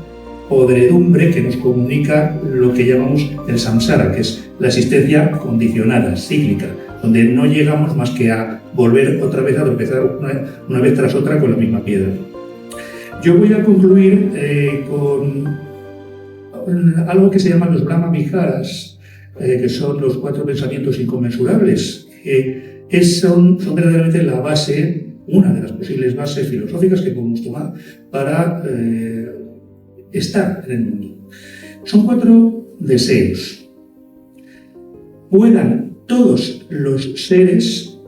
podredumbre que nos comunica lo que llamamos el samsara, que es la existencia condicionada, cíclica, donde no llegamos más que a volver otra vez a tropezar una vez tras otra con la misma piedra. Yo voy a concluir con algo que se llaman los Brahma Viharas, que son los 4 pensamientos inconmensurables, que son verdaderamente la base, una de las posibles bases filosóficas que podemos tomar para estar en el mundo. Son 4 deseos. Puedan todos los seres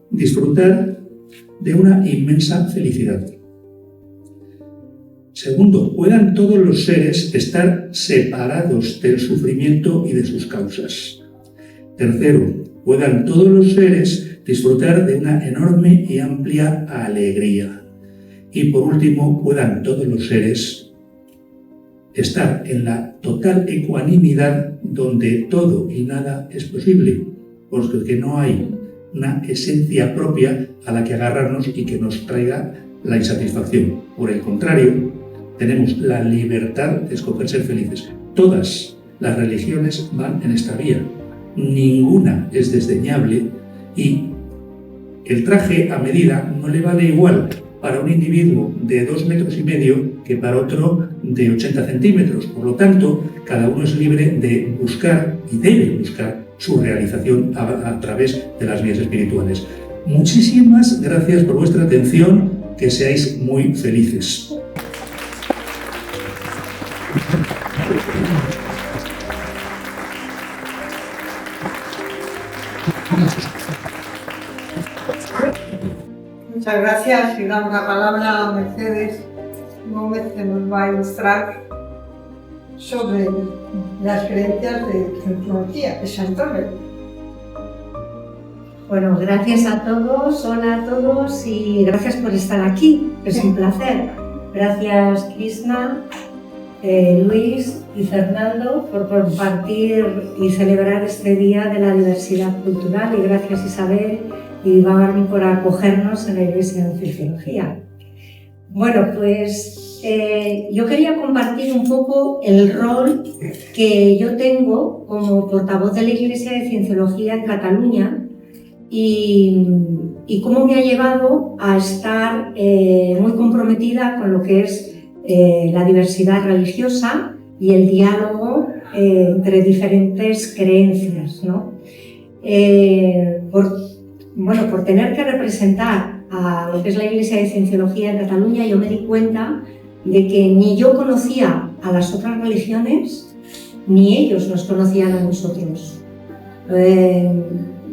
disfrutar de una inmensa felicidad. Segundo, puedan todos los seres estar separados del sufrimiento y de sus causas. Tercero, puedan todos los seres disfrutar de una enorme y amplia alegría. Y por último, puedan todos los seres estar en la total ecuanimidad donde todo y nada es posible, porque no hay una esencia propia a la que agarrarnos y que nos traiga la insatisfacción. Por el contrario, tenemos la libertad de escoger ser felices. Todas las religiones van en esta vía. Ninguna es desdeñable y el traje a medida no le vale igual para un individuo de 2,5 metros que para otro de 80 centímetros. Por lo tanto, cada uno es libre de buscar y debe buscar su realización a través de las vías espirituales. Muchísimas gracias por vuestra atención, que seáis muy felices. Muchas gracias y damos la palabra a Mercedes Gómez, que nos va a ilustrar sobre las creencias de cienciología de Saint Omer. Bueno, gracias a todos, hola a todos y gracias por estar aquí, es un placer. Gracias Krishna, Luis y Fernando por compartir y celebrar este Día de la Diversidad Cultural, y gracias Isabel y Bárbara por acogernos en la Iglesia de Cienciología. Bueno, pues yo quería compartir un poco el rol que yo tengo como portavoz de la Iglesia de Cienciología en Cataluña y cómo me ha llevado a estar muy comprometida con lo que es la diversidad religiosa y el diálogo entre diferentes creencias, ¿no? Por tener que representar a lo que es la Iglesia de Cienciología en Cataluña, yo me di cuenta de que ni yo conocía a las otras religiones, ni ellos nos conocían a nosotros.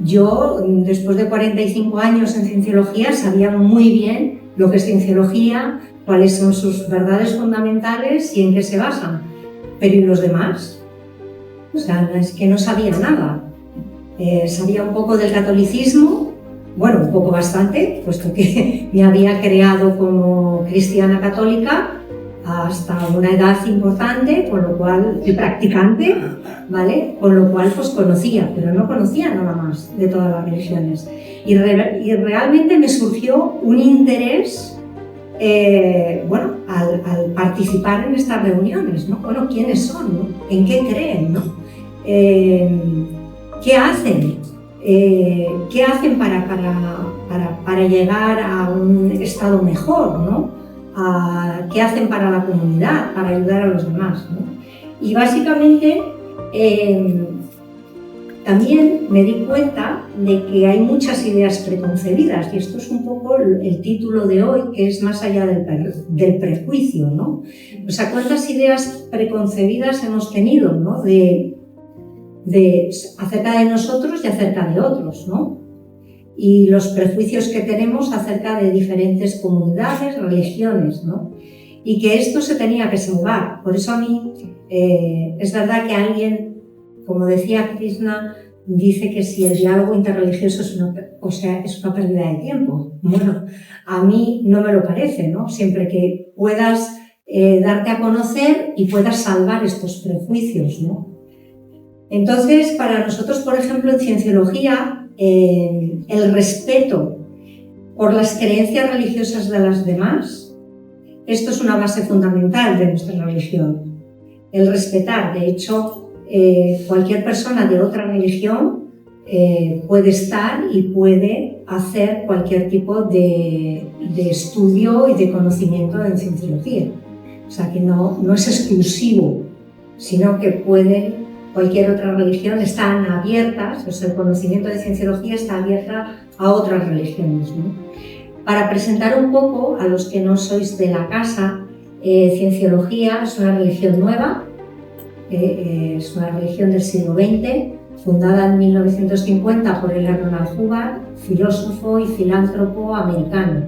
Yo, después de 45 años en Cienciología, sabía muy bien lo que es Cienciología, cuáles son sus verdades fundamentales y en qué se basan. Pero ¿y los demás? O sea, es que no sabía nada. Sabía un poco del catolicismo, bueno, un poco bastante, puesto que me había creado como cristiana católica hasta una edad importante, con lo cual, y practicante, ¿vale? Con lo cual pues conocía, pero no conocía nada más de todas las religiones. Y realmente me surgió un interés, bueno, al participar en estas reuniones, ¿no? Bueno, ¿quiénes son, no? ¿En qué creen, no? ¿Qué hacen? ¿Qué hacen para llegar a un estado mejor, ¿no? ¿Qué hacen para la comunidad, para ayudar a los demás, ¿no? Y básicamente también me di cuenta de que hay muchas ideas preconcebidas, y esto es un poco el título de hoy, que es más allá del prejuicio, ¿no? O sea, ¿cuántas ideas preconcebidas hemos tenido, ¿no? Acerca de nosotros y acerca de otros, ¿no? Y los prejuicios que tenemos acerca de diferentes comunidades, religiones, ¿no? Y que esto se tenía que salvar. Por eso a mí es verdad que alguien, como decía Krishna, dice que si el diálogo interreligioso es una pérdida de tiempo. Bueno, a mí no me lo parece, ¿no? Siempre que puedas darte a conocer y puedas salvar estos prejuicios, ¿no? Entonces, para nosotros, por ejemplo, en Cienciología, el respeto por las creencias religiosas de las demás, esto es una base fundamental de nuestra religión. El respetar, de hecho, cualquier persona de otra religión puede estar y puede hacer cualquier tipo de estudio y de conocimiento en Cienciología. O sea, que no es exclusivo, sino que cualquier otra religión están abiertas, o sea, el conocimiento de Cienciología está abierta a otras religiones, ¿no? Para presentar un poco a los que no sois de la casa, Cienciología es una religión nueva, es una religión del siglo XX, fundada en 1950 por L. Ronald Hubbard, filósofo y filántropo americano.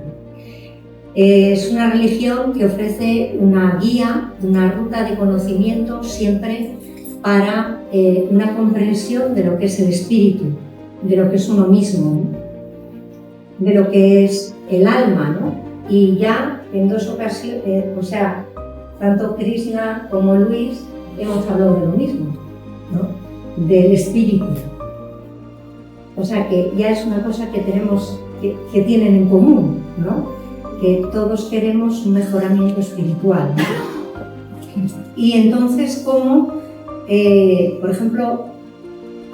Es una religión que ofrece una guía, una ruta de conocimiento siempre para una comprensión de lo que es el espíritu, de lo que es uno mismo, ¿no? De lo que es el alma, ¿no? Y ya en dos ocasiones, tanto Krishna como Luis hemos hablado de lo mismo, ¿no? Del espíritu. O sea que ya es una cosa que tenemos, que tienen en común, ¿no? Que todos queremos un mejoramiento espiritual, ¿no? Y entonces, ¿cómo? Por ejemplo,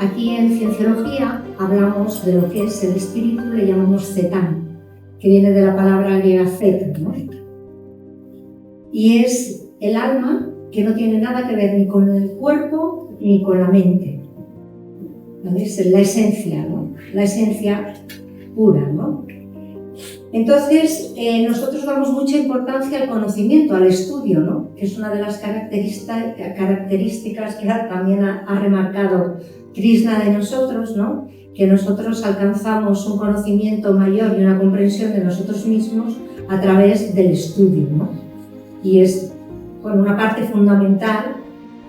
aquí en Cienciología hablamos de lo que es el espíritu, le llamamos Zetán, que viene de la palabra griega Zeta, ¿no? Y es el alma que no tiene nada que ver ni con el cuerpo ni con la mente, ¿vale? Es la esencia, ¿no? La esencia pura, ¿no? Entonces, nosotros damos mucha importancia al conocimiento, al estudio, ¿no? Que es una de las características que también ha remarcado Krishna de nosotros, ¿no? Que nosotros alcanzamos un conocimiento mayor y una comprensión de nosotros mismos a través del estudio, ¿no? Y es una parte fundamental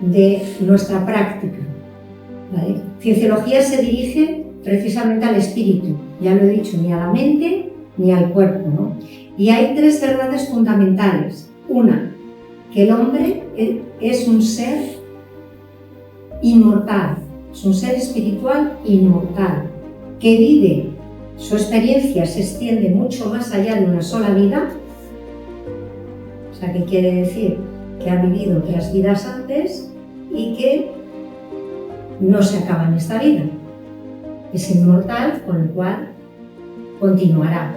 de nuestra práctica, ¿vale? Cienciología se dirige precisamente al espíritu, ya lo he dicho, ni a la mente ni al cuerpo, ¿no? Y hay tres verdades fundamentales. Una, que el hombre es un ser inmortal, es un ser espiritual inmortal, que vive, su experiencia se extiende mucho más allá de una sola vida. O sea, que quiere decir que ha vivido otras vidas antes y que no se acaba en esta vida. Es inmortal, con lo cual continuará.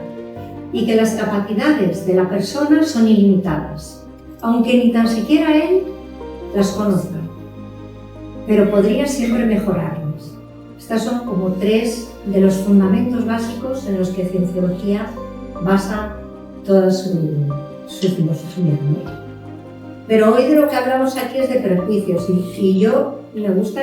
Y que las capacidades de la persona son ilimitadas, aunque ni tan siquiera él las conozca, pero podría siempre mejorarlas. Estas son como tres de los fundamentos básicos en los que Cienciología basa toda su filosofía, ¿no? Pero hoy de lo que hablamos aquí es de prejuicios y yo me gusta,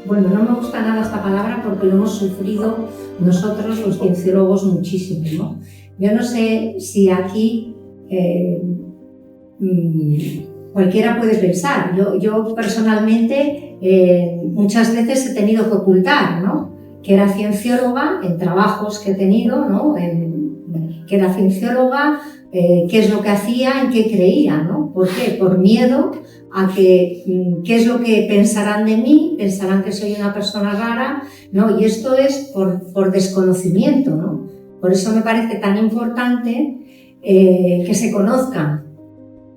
bueno, no me gusta nada esta palabra porque lo hemos sufrido nosotros los cienciólogos muchísimo, ¿no? Yo no sé si aquí cualquiera puede pensar. Yo personalmente muchas veces he tenido que ocultar, ¿no?, que era ciencióloga en trabajos que he tenido, ¿no?, que era ciencióloga, qué es lo que hacía, en qué creía, ¿no? ¿Por qué? Por miedo a qué es lo que pensarán de mí, pensarán que soy una persona rara, ¿no? Y esto es por desconocimiento, ¿no? Por eso me parece tan importante que se conozcan,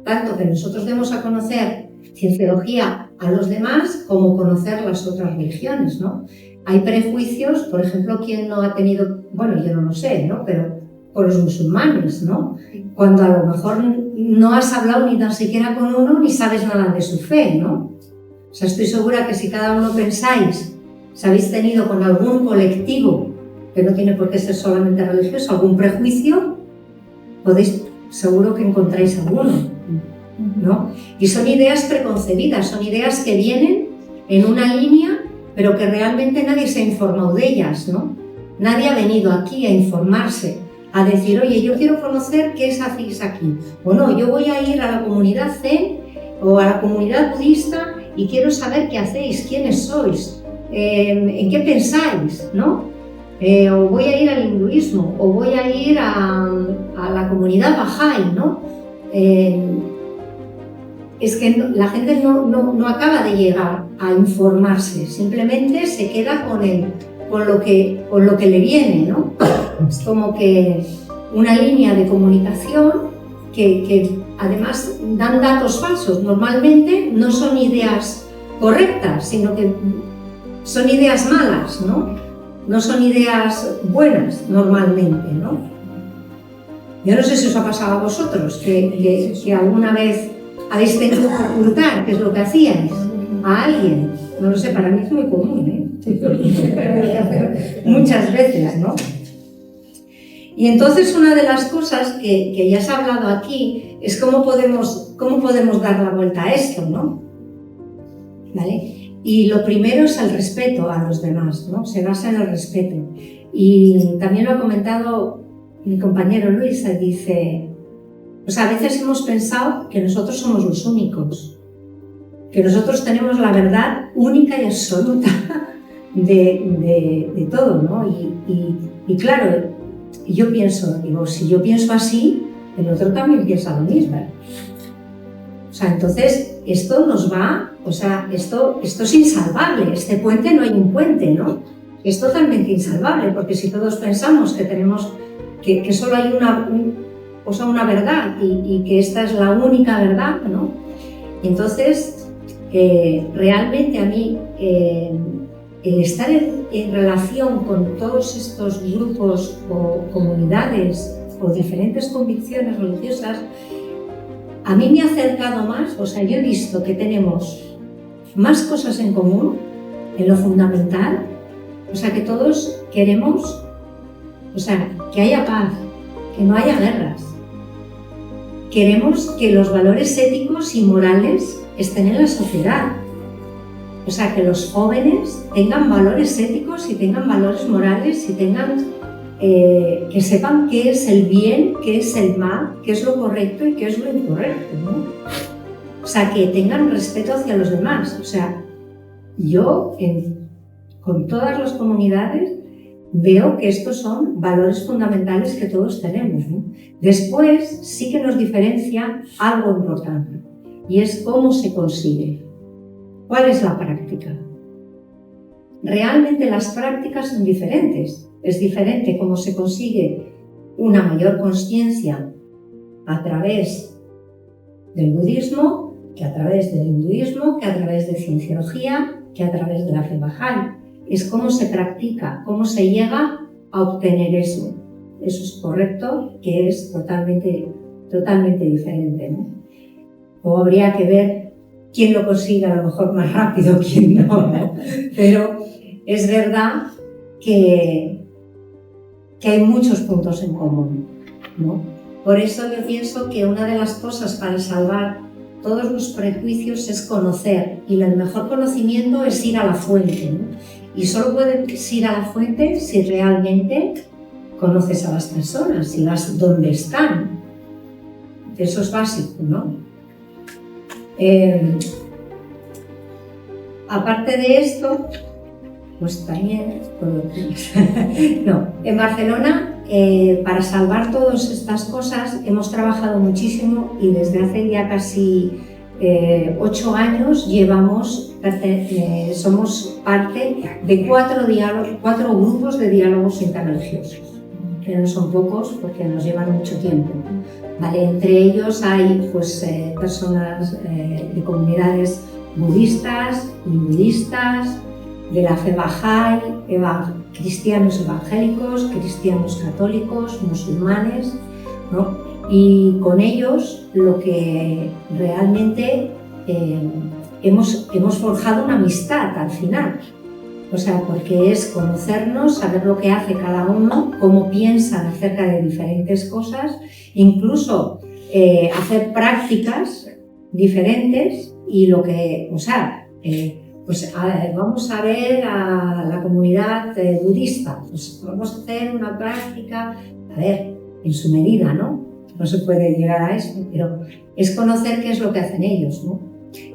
tanto que nosotros demos a conocer cienciología a los demás como conocer las otras religiones, ¿no? Hay prejuicios, por ejemplo, ¿quién no ha tenido, bueno, yo no lo sé, ¿no?, pero por los musulmanes, ¿no? Cuando a lo mejor no has hablado ni tan siquiera con uno ni sabes nada de su fe, ¿no? O sea, estoy segura que si cada uno pensáis, si habéis tenido con algún colectivo, que no tiene por qué ser solamente religioso, algún prejuicio, seguro que encontráis alguno, ¿no? Y son ideas preconcebidas, son ideas que vienen en una línea, pero que realmente nadie se ha informado de ellas, ¿no? Nadie ha venido aquí a informarse, a decir, oye, yo quiero conocer qué hacéis aquí. O no, yo voy a ir a la comunidad Zen o a la comunidad budista y quiero saber qué hacéis, quiénes sois, en qué pensáis, ¿no? O voy a ir al hinduismo, o voy a ir a la comunidad Bahá'í, ¿no? Es que la gente no acaba de llegar a informarse, simplemente se queda con lo que le viene, ¿no? Es como que una línea de comunicación que además dan datos falsos. Normalmente no son ideas correctas, sino que son ideas malas, ¿no? No son ideas buenas normalmente, ¿no? Yo no sé si os ha pasado a vosotros, que alguna vez habéis tenido que ocultar qué es lo que hacíais a alguien. No lo sé, para mí es muy común, ¿eh? Muchas veces, ¿no? Y entonces una de las cosas que ya se ha hablado aquí es cómo podemos dar la vuelta a esto, ¿no? ¿Vale? Y lo primero es el respeto a los demás, ¿no? Se basa en el respeto. Y también lo ha comentado mi compañero Luis, dice, pues a veces hemos pensado que nosotros somos los únicos, que nosotros tenemos la verdad única y absoluta de todo, ¿no? Y claro, yo pienso, digo, si yo pienso así, el otro también piensa lo mismo. O sea, entonces esto nos va, o sea, esto es insalvable, este puente no hay un puente, ¿no? Es totalmente insalvable, porque si todos pensamos que tenemos, que solo hay una verdad y que esta es la única verdad, ¿no? Entonces, realmente a mí, el estar en relación con todos estos grupos o comunidades o diferentes convicciones religiosas, a mí me ha acercado más, o sea, yo he visto que tenemos más cosas en común en lo fundamental, o sea, que todos queremos, o sea, que haya paz, que no haya guerras. Queremos que los valores éticos y morales estén en la sociedad. O sea, que los jóvenes tengan valores éticos y tengan valores morales y tengan, que sepan qué es el bien, qué es el mal, qué es lo correcto y qué es lo incorrecto, ¿no? O sea, que tengan respeto hacia los demás. O sea, yo con todas las comunidades veo que estos son valores fundamentales que todos tenemos, ¿no? Después sí que nos diferencia algo importante y es cómo se consigue. ¿Cuál es la práctica? Realmente las prácticas son diferentes. Es diferente cómo se consigue una mayor consciencia a través del budismo, que a través del hinduismo, que a través de cienciología, que a través de la fe Bahá'í. Es cómo se practica, cómo se llega a obtener eso. Eso es correcto, que es totalmente diferente, ¿no? O habría que ver quién lo consigue a lo mejor más rápido, quién no, ¿no? Pero es verdad que hay muchos puntos en común, ¿no? Por eso yo pienso que una de las cosas para salvar todos los prejuicios es conocer, y el mejor conocimiento es ir a la fuente, ¿no? Y solo puedes ir a la fuente si realmente conoces a las personas, si vas donde están. Eso es básico, ¿no? Aparte de esto, pues también no, en Barcelona, para salvar todas estas cosas hemos trabajado muchísimo, y desde hace ya casi 8 años somos parte de 4 grupos de diálogos interreligiosos, que no son pocos porque nos llevan mucho tiempo. Vale, entre ellos hay pues, personas de comunidades budistas, hinduistas, de la fe Bahá'í, cristianos evangélicos, cristianos católicos, musulmanes, ¿no? Y con ellos lo que realmente hemos forjado una amistad al final. O sea, porque es conocernos, saber lo que hace cada uno, cómo piensan acerca de diferentes cosas, incluso hacer prácticas diferentes, y lo que, o sea, pues vamos a ver a la comunidad budista, pues vamos a hacer una práctica, a ver, en su medida, ¿no? No se puede llegar a eso, pero es conocer qué es lo que hacen ellos, ¿no?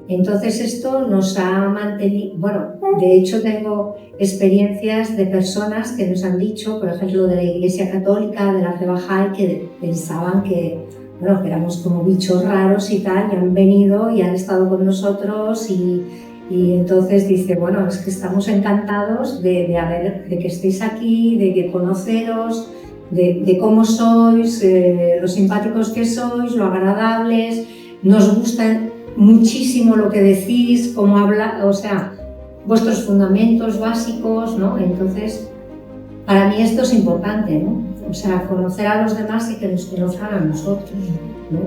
Entonces esto nos ha mantenido, bueno, de hecho tengo experiencias de personas que nos han dicho, por ejemplo, de la Iglesia Católica, de la fe Bahá'í, que pensaban que, bueno, que éramos como bichos raros y tal, y han venido y han estado con nosotros, y entonces dice, bueno, es que estamos encantados de que estéis aquí, de conoceros, de cómo sois, lo simpáticos que sois, lo agradables, nos gusta muchísimo lo que decís, cómo habla, o sea, vuestros fundamentos básicos, ¿no? Entonces, para mí esto es importante, ¿no? O sea, conocer a los demás y que nos conozcan a nosotros, ¿no?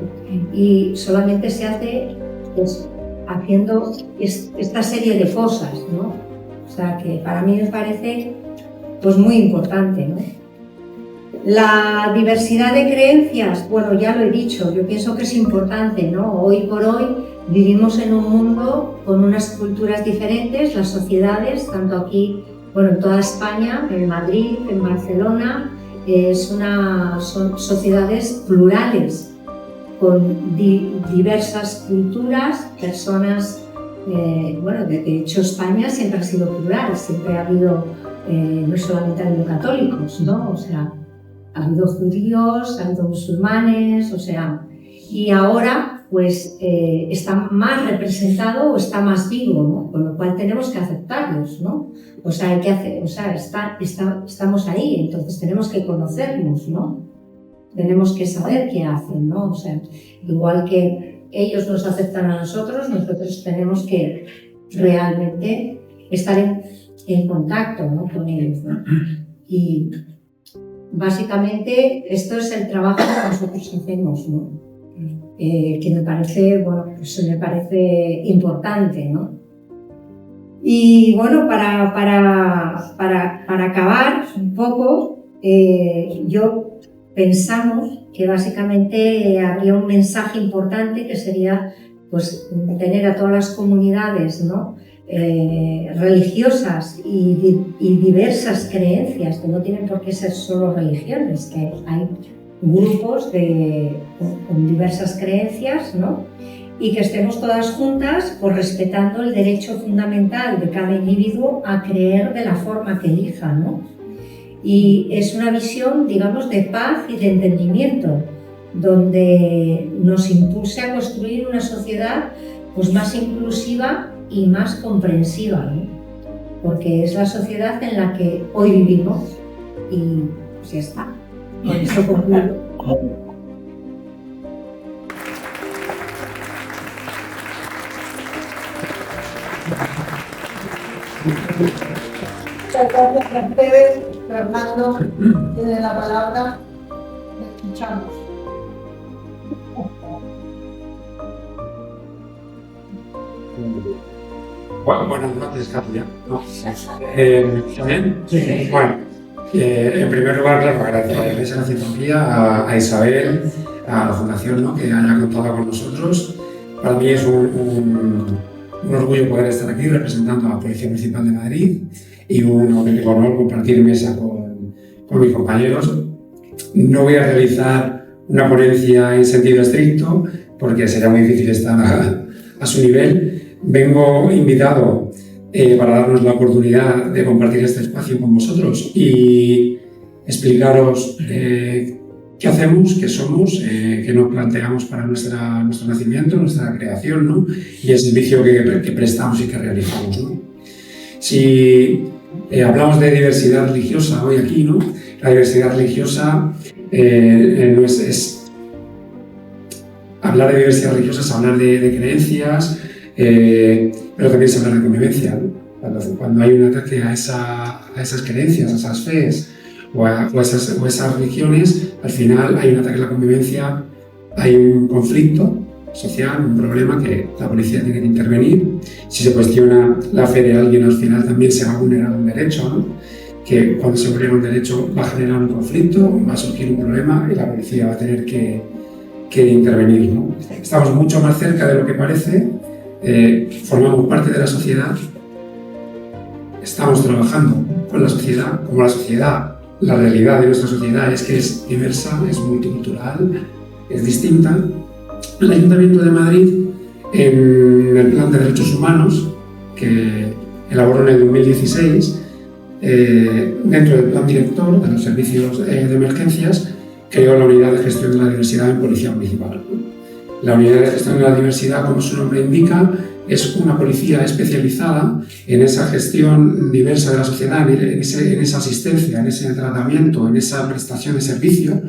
Y solamente se hace, pues, haciendo esta serie de cosas, ¿no? O sea, que para mí me parece, pues, muy importante, ¿no? La diversidad de creencias, bueno, ya lo he dicho, yo pienso que es importante, ¿no? Hoy por hoy vivimos en un mundo con unas culturas diferentes, las sociedades, tanto aquí, bueno, en toda España, en Madrid, en Barcelona, son sociedades plurales, con diversas culturas, personas, bueno, de hecho España siempre ha sido plural, siempre ha habido, no solamente ha habido católicos, ¿no? O sea, ha habido judíos, ha habido musulmanes, o sea, y ahora pues está más representado o está más vivo, ¿no? Con lo cual tenemos que aceptarlos, ¿no? O sea, hay que hacer, o sea, estamos ahí, entonces tenemos que conocernos, ¿no? Tenemos que saber qué hacen, ¿no? O sea, igual que ellos nos aceptan a nosotros tenemos que realmente estar en contacto, ¿no? Con ellos, ¿no? Y básicamente esto es el trabajo que nosotros hacemos, ¿no? Que me parece, bueno, pues me parece importante, ¿no? Y bueno, para acabar un poco, pensamos que básicamente habría un mensaje importante que sería, pues, tener a todas las comunidades, ¿no? Religiosas y diversas creencias, que no tienen por qué ser solo religiones, que hay grupos con diversas creencias, ¿no? Y que estemos todas juntas, pues, respetando el derecho fundamental de cada individuo a creer de la forma que elija, ¿no? Y es una visión, digamos, de paz y de entendimiento, donde nos impulse a construir una sociedad, pues, más inclusiva y más comprensiva, ¿no? Porque es la sociedad en la que hoy vivimos, y pues ya está. Con eso concluyo. Muchas gracias a ustedes. Fernando tiene la palabra. Le escuchamos. Bueno, buenas noches, Katia. ¿Bien? Sí. Bueno, en primer lugar, claro, agradecer a la Iglesia de la Cienciología, a Isabel, a la Fundación, ¿no?, que haya contado con nosotros. Para mí es un orgullo poder estar aquí representando a la Policía Municipal de Madrid y un honor compartir mesa con mis compañeros. No voy a realizar una ponencia en sentido estricto porque sería muy difícil estar a su nivel. Vengo invitado para darnos la oportunidad de compartir este espacio con vosotros y explicaros qué hacemos, qué somos, qué nos planteamos para nuestro nacimiento, nuestra creación, ¿no? Y el servicio que prestamos y que realizamos, ¿no? Si hablamos de diversidad religiosa hoy aquí, ¿no? La diversidad religiosa hablar de diversidad religiosa es hablar de creencias, pero también es hablar de convivencia, ¿no? Cuando hay un ataque a esas creencias, a esas fees o a esas religiones, al final hay un ataque a la convivencia, hay un conflicto social, un problema que la policía tiene que intervenir. Si se cuestiona la fe de alguien, al final también se va a vulnerar un derecho, ¿no? Que cuando se vulnera un derecho va a generar un conflicto, va a surgir un problema y la policía va a tener que intervenir, ¿no? Estamos mucho más cerca de lo que parece, formamos parte de la sociedad, estamos trabajando con la sociedad, como la sociedad, la realidad de nuestra sociedad es que es diversa, es multicultural, es distinta. El Ayuntamiento de Madrid, en el Plan de Derechos Humanos, que elaboró en el 2016, dentro del plan director de los servicios de emergencias, creó la Unidad de Gestión de la Diversidad en Policía Municipal. La Unidad de Gestión de la Diversidad, como su nombre indica, es una policía especializada en esa gestión diversa de la sociedad, en esa asistencia, en ese tratamiento, en esa prestación de servicio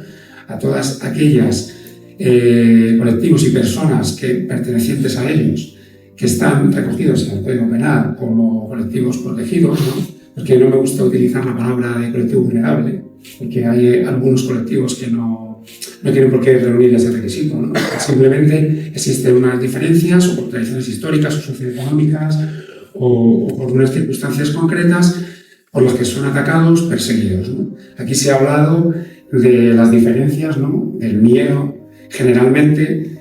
a todas aquellas colectivos y personas pertenecientes a ellos que están recogidos en el Código Penal como colectivos protegidos, ¿no? Porque no me gusta utilizar la palabra de colectivo vulnerable, porque hay algunos colectivos que no tienen por qué reunir ese requisito, ¿no? Simplemente existen unas diferencias o por tradiciones históricas o socioeconómicas o por unas circunstancias concretas por las que son atacados, perseguidos, ¿no? Aquí se ha hablado de las diferencias, ¿no? Del miedo. Generalmente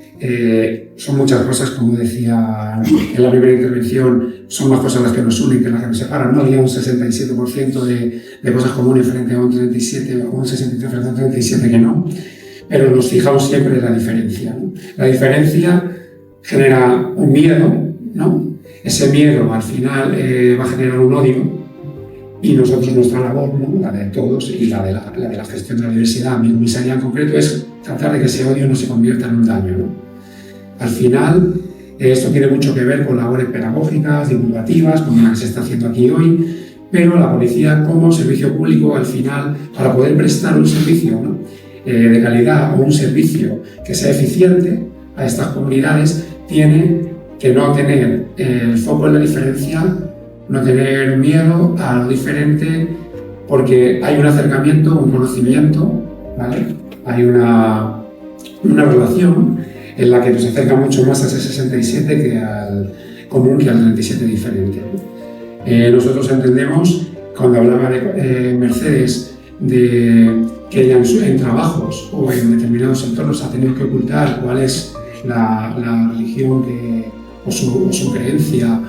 son muchas cosas, como decía en la primera intervención, son más cosas las que nos unen que las que nos separan, ¿no? Había un 67% de cosas comunes frente a un 37 o un 63 frente a un 37 que no, pero nos fijamos siempre en la diferencia, ¿no? La diferencia genera un miedo, ¿no? Ese miedo al final va a generar un odio y nosotros nuestra labor, ¿no? La de todos y la de la gestión de la diversidad, mi comisaría en concreto, es tratar de que ese odio no se convierta en un daño, ¿no? Al final, esto tiene mucho que ver con labores pedagógicas, divulgativas, como la que se está haciendo aquí hoy, pero la policía como servicio público, al final, para poder prestar un servicio, ¿no? De calidad o un servicio que sea eficiente a estas comunidades, tiene que no tener el foco en la diferencia, no tener miedo a lo diferente, porque hay un acercamiento, un conocimiento, ¿vale? Hay una relación en la que nos acerca mucho más a ese 67 que al común, que al 37 diferente. Nosotros entendemos, cuando hablaba de Mercedes, de que ella en trabajos o en determinados entornos ha tenido que ocultar cuál es la religión o su creencia,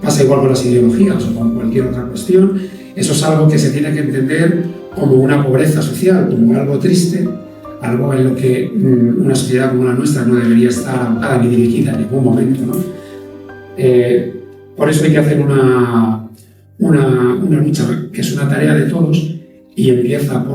pasa igual con las ideologías o con cualquier otra cuestión, eso es algo que se tiene que entender como una pobreza social, como algo triste, algo en lo que una sociedad como la nuestra no debería estar abocada ni dirigida en ningún momento, ¿no? Por eso hay que hacer una lucha que es una tarea de todos y empieza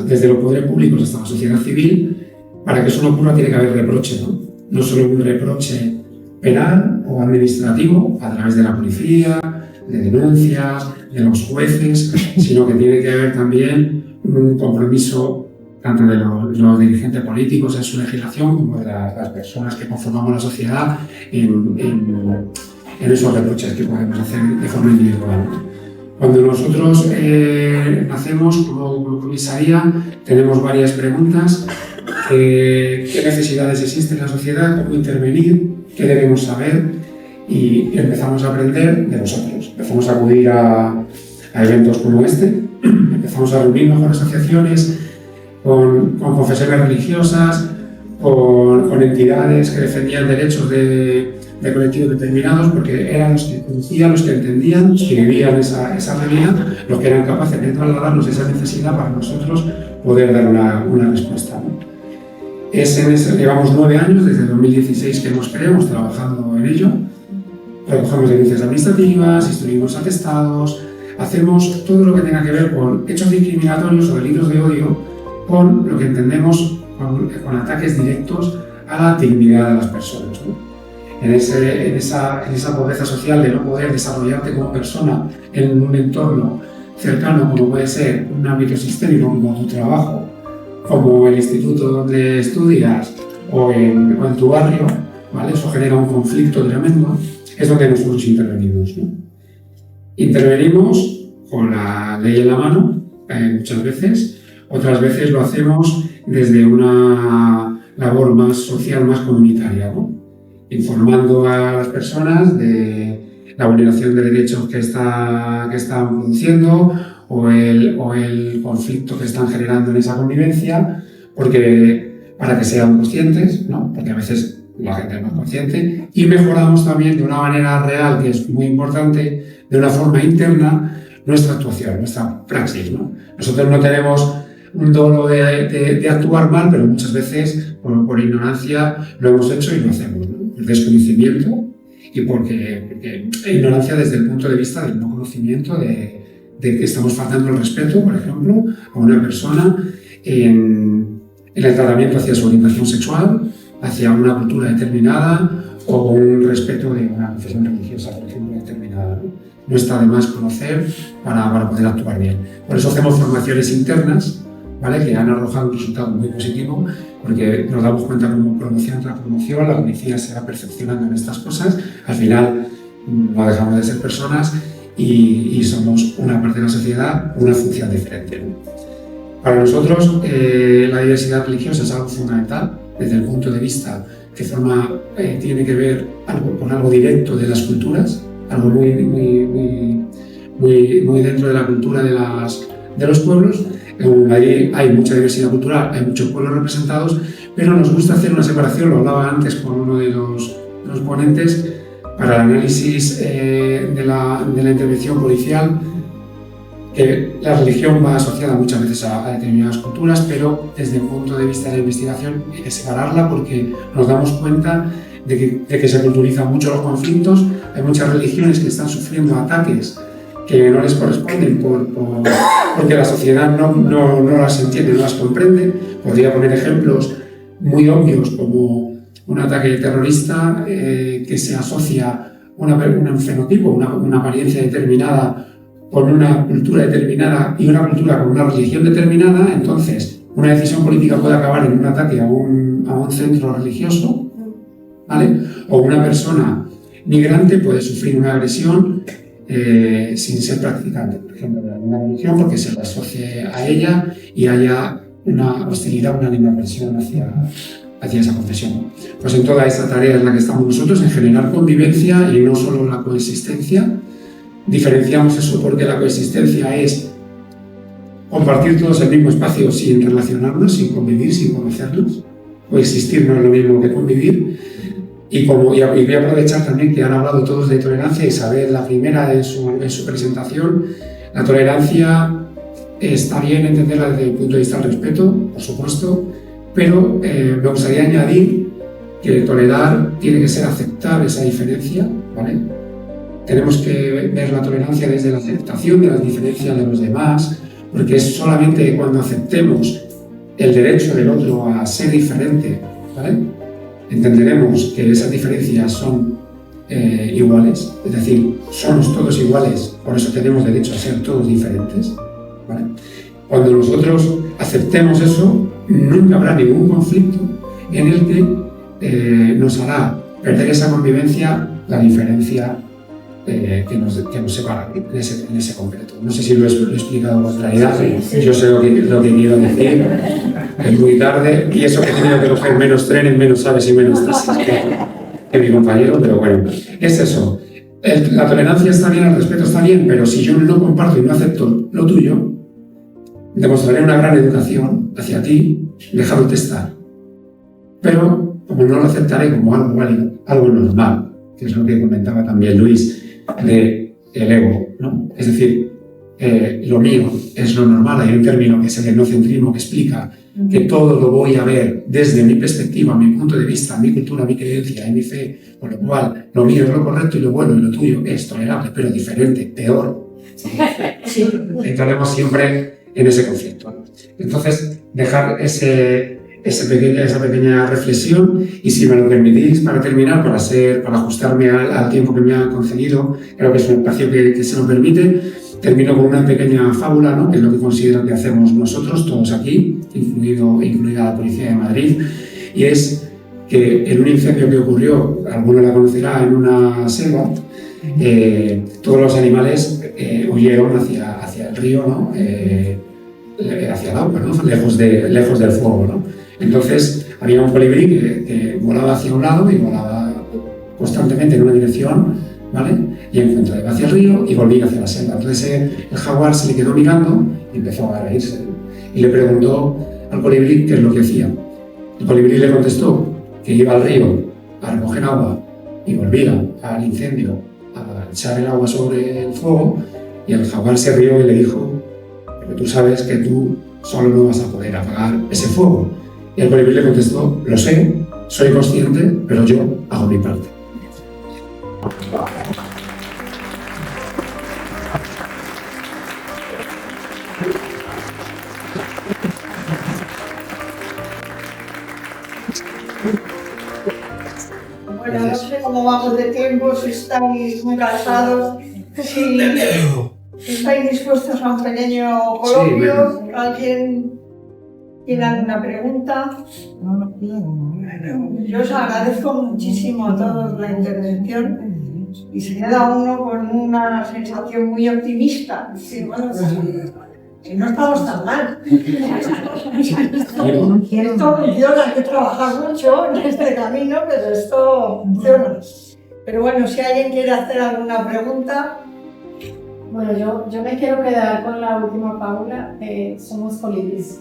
desde los poderes públicos hasta la sociedad civil. Para que eso no ocurra tiene que haber reproche, ¿no? No solo un reproche penal o administrativo a través de la policía, de denuncias, de los jueces, sino que tiene que haber también un compromiso tanto de los dirigentes políticos en su legislación como de las personas que conformamos la sociedad en esos reproches que podemos hacer de forma individual. Cuando nosotros nacemos como comisaría, tenemos varias preguntas. ¿Qué necesidades existen en la sociedad? ¿Cómo intervenir? ¿Qué debemos saber? Y empezamos a aprender de vosotros. Empezamos a acudir a eventos como este, empezamos a reunirnos con asociaciones, con confesiones religiosas, con entidades que defendían derechos de colectivos determinados, porque eran los que conocían, los que entendían, los que vivían esa realidad, los que eran capaces de trasladarnos esa necesidad para nosotros poder dar una respuesta, ¿no? Llevamos 9 años, desde 2016 que hemos trabajando en ello. Recogemos denuncias administrativas, instruimos atestados, hacemos todo lo que tenga que ver con hechos discriminatorios o delitos de odio, con lo que entendemos con ataques directos a la dignidad de las personas, ¿no? En esa pobreza social de no poder desarrollarte como persona en un entorno cercano, como puede ser un ámbito sistémico como tu trabajo, como el instituto donde estudias o en tu barrio, ¿vale? Eso genera un conflicto tremendo, es donde nosotros intervenimos, ¿no? Intervenimos con la ley en la mano, muchas veces, otras veces lo hacemos desde una labor más social, más comunitaria, ¿no? Informando a las personas de la vulneración de derechos que están produciendo o el conflicto que están generando en esa convivencia, para que sean conscientes, ¿no? Porque a veces la gente es más consciente, y mejoramos también de una manera real, que es muy importante, de una forma interna, nuestra actuación, nuestra praxis, ¿no? Nosotros no tenemos un dolo de actuar mal, pero muchas veces por ignorancia lo hemos hecho y lo hacemos, ¿no? El desconocimiento, y porque ignorancia desde el punto de vista del no conocimiento de que estamos faltando el respeto, por ejemplo, a una persona en el tratamiento hacia su orientación sexual, hacia una cultura determinada o un respeto de una confesión religiosa, por ejemplo, determinada, ¿no? No está de más conocer para poder actuar bien. Por eso hacemos formaciones internas, ¿vale? Que han arrojado un resultado muy positivo, porque nos damos cuenta como promoción tras promoción, la policía se va perfeccionando en estas cosas, al final no dejamos de ser personas y somos una parte de la sociedad, una función diferente, ¿no? Para nosotros la diversidad religiosa es algo fundamental desde el punto de vista que tiene que ver con algo directo de las culturas, algo muy dentro de la cultura de los pueblos. En Madrid hay mucha diversidad cultural, hay muchos pueblos representados, pero nos gusta hacer una separación, lo hablaba antes con uno de los ponentes, para el análisis de la intervención policial, que la religión va asociada muchas veces a determinadas culturas, pero desde el punto de vista de la investigación hay que separarla, porque nos damos cuenta de que se culturizan mucho los conflictos. Hay muchas religiones que están sufriendo ataques que no les corresponden porque la sociedad no las entiende, no las comprende. Podría poner ejemplos muy obvios como un ataque terrorista que se asocia un fenotipo, una apariencia determinada con una cultura determinada y una cultura con una religión determinada. Entonces una decisión política puede acabar en un ataque a un centro religioso, ¿vale? O una persona migrante puede sufrir una agresión sin ser practicante, por ejemplo, de alguna religión, porque se le asocie a ella y haya una hostilidad, una animadversión hacia esa confesión. Pues en toda esta tarea en la que estamos nosotros, en generar convivencia y no solo la coexistencia. Diferenciamos eso porque la coexistencia es compartir todos el mismo espacio sin relacionarnos, sin convivir, sin conocernos. Coexistir no es lo mismo que convivir. Y voy a aprovechar también que han hablado todos de tolerancia. Isabel, la primera en su presentación, la tolerancia está bien entenderla desde el punto de vista del respeto, por supuesto, pero me gustaría añadir que tolerar tiene que ser aceptar esa diferencia, ¿vale? Tenemos que ver la tolerancia desde la aceptación de las diferencias de los demás, porque es solamente cuando aceptemos el derecho del otro a ser diferente, ¿vale? Entenderemos que esas diferencias son iguales, es decir, somos todos iguales, por eso tenemos derecho a ser todos diferentes, ¿vale? Cuando nosotros aceptemos eso, nunca habrá ningún conflicto en el que nos hará perder esa convivencia, la diferencia que nos separa en ese concreto. No sé si lo he explicado con claridad, yo sé lo que quiero decir, es muy tarde, y eso que he tenido que coger menos trenes, menos aves y menos taxis que mi compañero, pero bueno, es eso. La tolerancia está bien, el respeto está bien, pero si yo no comparto y no acepto lo tuyo, demostraré una gran educación hacia ti, dejándote estar. pero como no lo aceptaré como algo válido, algo normal, que es lo que comentaba también Luis, de el ego, ¿no? Es decir, lo mío es lo normal. Hay un término que es el etnocentrismo, que explica que todo lo voy a ver desde mi perspectiva, mi punto de vista, mi cultura, mi creencia y mi fe, con lo cual lo mío es lo correcto y lo bueno y lo tuyo es tolerable, pero diferente, peor. Sí. Entraremos siempre en ese conflicto. Entonces, dejar esa pequeña reflexión, y si me lo permitís, para terminar, para ajustarme al tiempo que me han concedido, creo que es un espacio que se nos permite. Termino con una pequeña fábula, ¿no? Que es lo que considero que hacemos nosotros, todos aquí, incluida la Policía de Madrid, y es que en un incendio que ocurrió, alguno la conocerá, en una selva, todos los animales huyeron hacia el río, ¿no? Hacia el agua, ¿no? lejos del fuego, ¿no? Entonces había un colibrí que volaba hacia un lado y volaba constantemente en una dirección, ¿vale? Y encontró hacia el río y volvía hacia la selva. Entonces el jaguar se le quedó mirando y empezó a reírse. Y le preguntó al colibrí qué es lo que hacía. El colibrí le contestó que iba al río a recoger agua y volvía al incendio a echar el agua sobre el fuego. Y el jaguar se rió y le dijo: pero tú sabes que tú solo no vas a poder apagar ese fuego. Y el colibrí le contestó: lo sé, soy consciente, pero yo hago mi parte. Bueno, no sé cómo vamos de tiempo, si estáis muy cansados, si estáis dispuestos a un pequeño coloquio. Sí, ¿Alguien tiene alguna pregunta? Yo os agradezco muchísimo a todos la intervención y se queda uno con una sensación muy optimista. Sí, bueno, si no estamos tan mal. Esto funciona, hay que trabajar mucho en este camino, pero esto funciona. Pero bueno, si alguien quiere hacer alguna pregunta. Bueno, yo me quiero quedar con la última Paula. Somos colibríes.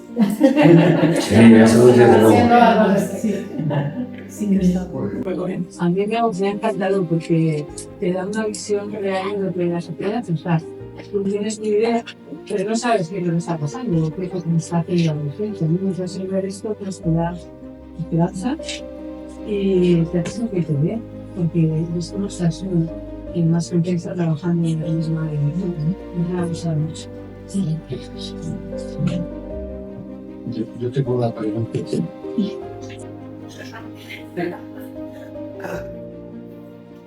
Sí, eso desde luego. Haciendo algo al respecto. Sí. A mí me ha encantado porque te da una visión real de lo que la sociedad. O sea, tú tienes ni idea, pero no sabes qué es lo que está pasando, o qué es lo que está haciendo la gente. A mí me hace ver esto, pues te da esperanza y te hace sentirte bien, porque esto no estás solo. Y más gente está trabajando en la misma dirección. Me ha gustado mucho. Sí. Yo tengo una pregunta.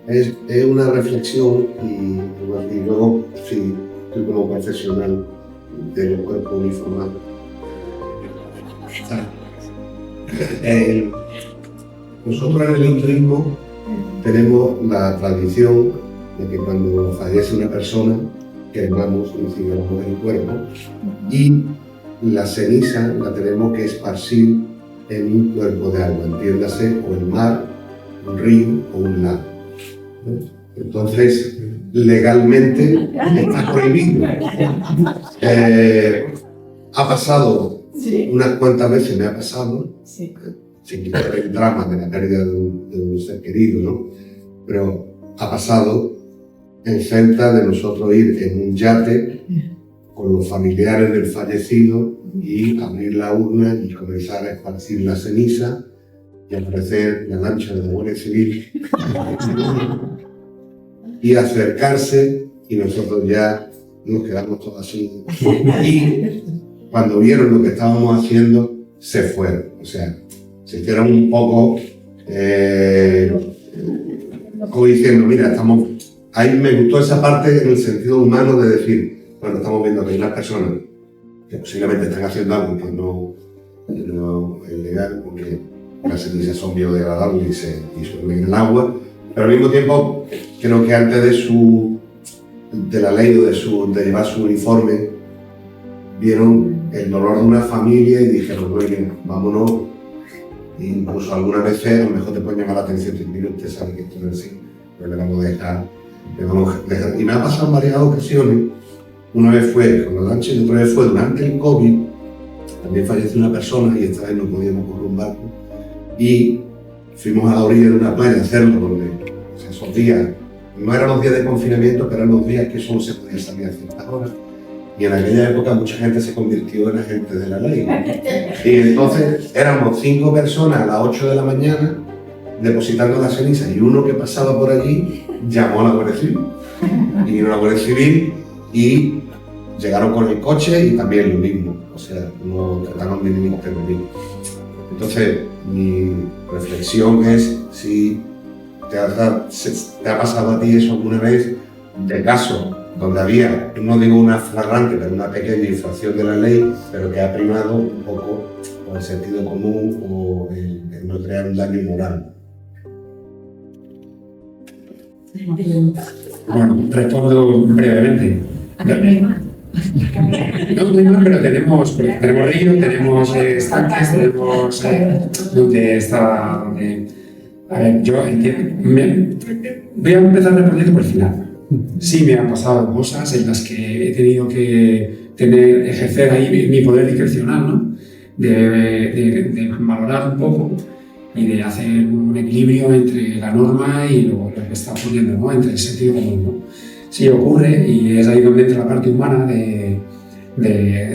Es una reflexión y luego, sí, tú como profesional del cuerpo uniformado. Nosotros en el endorismo tenemos la tradición de que cuando fallece una persona, quemamos, incineramos el cuerpo y la ceniza la tenemos que esparcir en un cuerpo de agua, entiéndase, o el mar, un río o un lago. Entonces, legalmente está prohibido. Ha pasado, unas cuantas veces me ha pasado, sin quitar el drama de la pérdida de un ser querido, ¿no? Pero ha pasado en Ceuta de nosotros ir en un yate con los familiares del fallecido y abrir la urna y comenzar a esparcir la ceniza y aparecer la lancha de la Guardia Civil y acercarse, y nosotros ya nos quedamos todos así. Y cuando vieron lo que estábamos haciendo, se fueron. O sea, se hicieron un poco como diciendo, mira, estamos... Ahí me gustó esa parte en el sentido humano de decir, bueno, estamos viendo que hay unas personas que posiblemente están haciendo algo que no es legal, porque las cenizas son biodegradables y se disuelven en el agua, pero al mismo tiempo creo que antes de la ley o de llevar su uniforme, vieron el dolor de una familia y dijeron, oye, vámonos. E incluso algunas veces a lo mejor te pueden llamar la atención, te digo, usted sabe que esto no es así, pero le vamos a dejar. Y me ha pasado en varias ocasiones. Una vez fue con la lancha y otra vez fue durante el COVID. También falleció una persona y esta vez no podíamos coger un barco. y fuimos a la orilla de una playa a hacerlo, donde pues, esos días, no eran los días de confinamiento, pero eran los días que solo se podía salir a ciertas horas. Y en aquella época mucha gente se convirtió en agentes de la ley. Y entonces éramos 5 personas a las 8 de la mañana depositando las cenizas, y uno que pasaba por allí llamó a la Guardia Civil. Y vino la Guardia Civil y llegaron con el coche y también lo mismo. O sea, no trataron de ni intervenir. Entonces, mi reflexión es si te ha pasado a ti eso alguna vez, de caso donde había, no digo una flagrante, pero una pequeña infracción de la ley, pero que ha primado un poco por el sentido común o el no crear un daño moral. Bueno, respondo brevemente. No, pero tenemos río, tenemos estanques, tenemos donde está... a ver, yo entiendo... voy a empezar respondiendo por el final. Sí me han pasado cosas en las que he tenido que ejercer ahí mi poder discrecional, ¿no? De valorar un poco y de hacer un equilibrio entre la norma y lo que está ocurriendo, ¿no? Entre el sentido común, ¿no? Sí ocurre, y es ahí donde entra la parte humana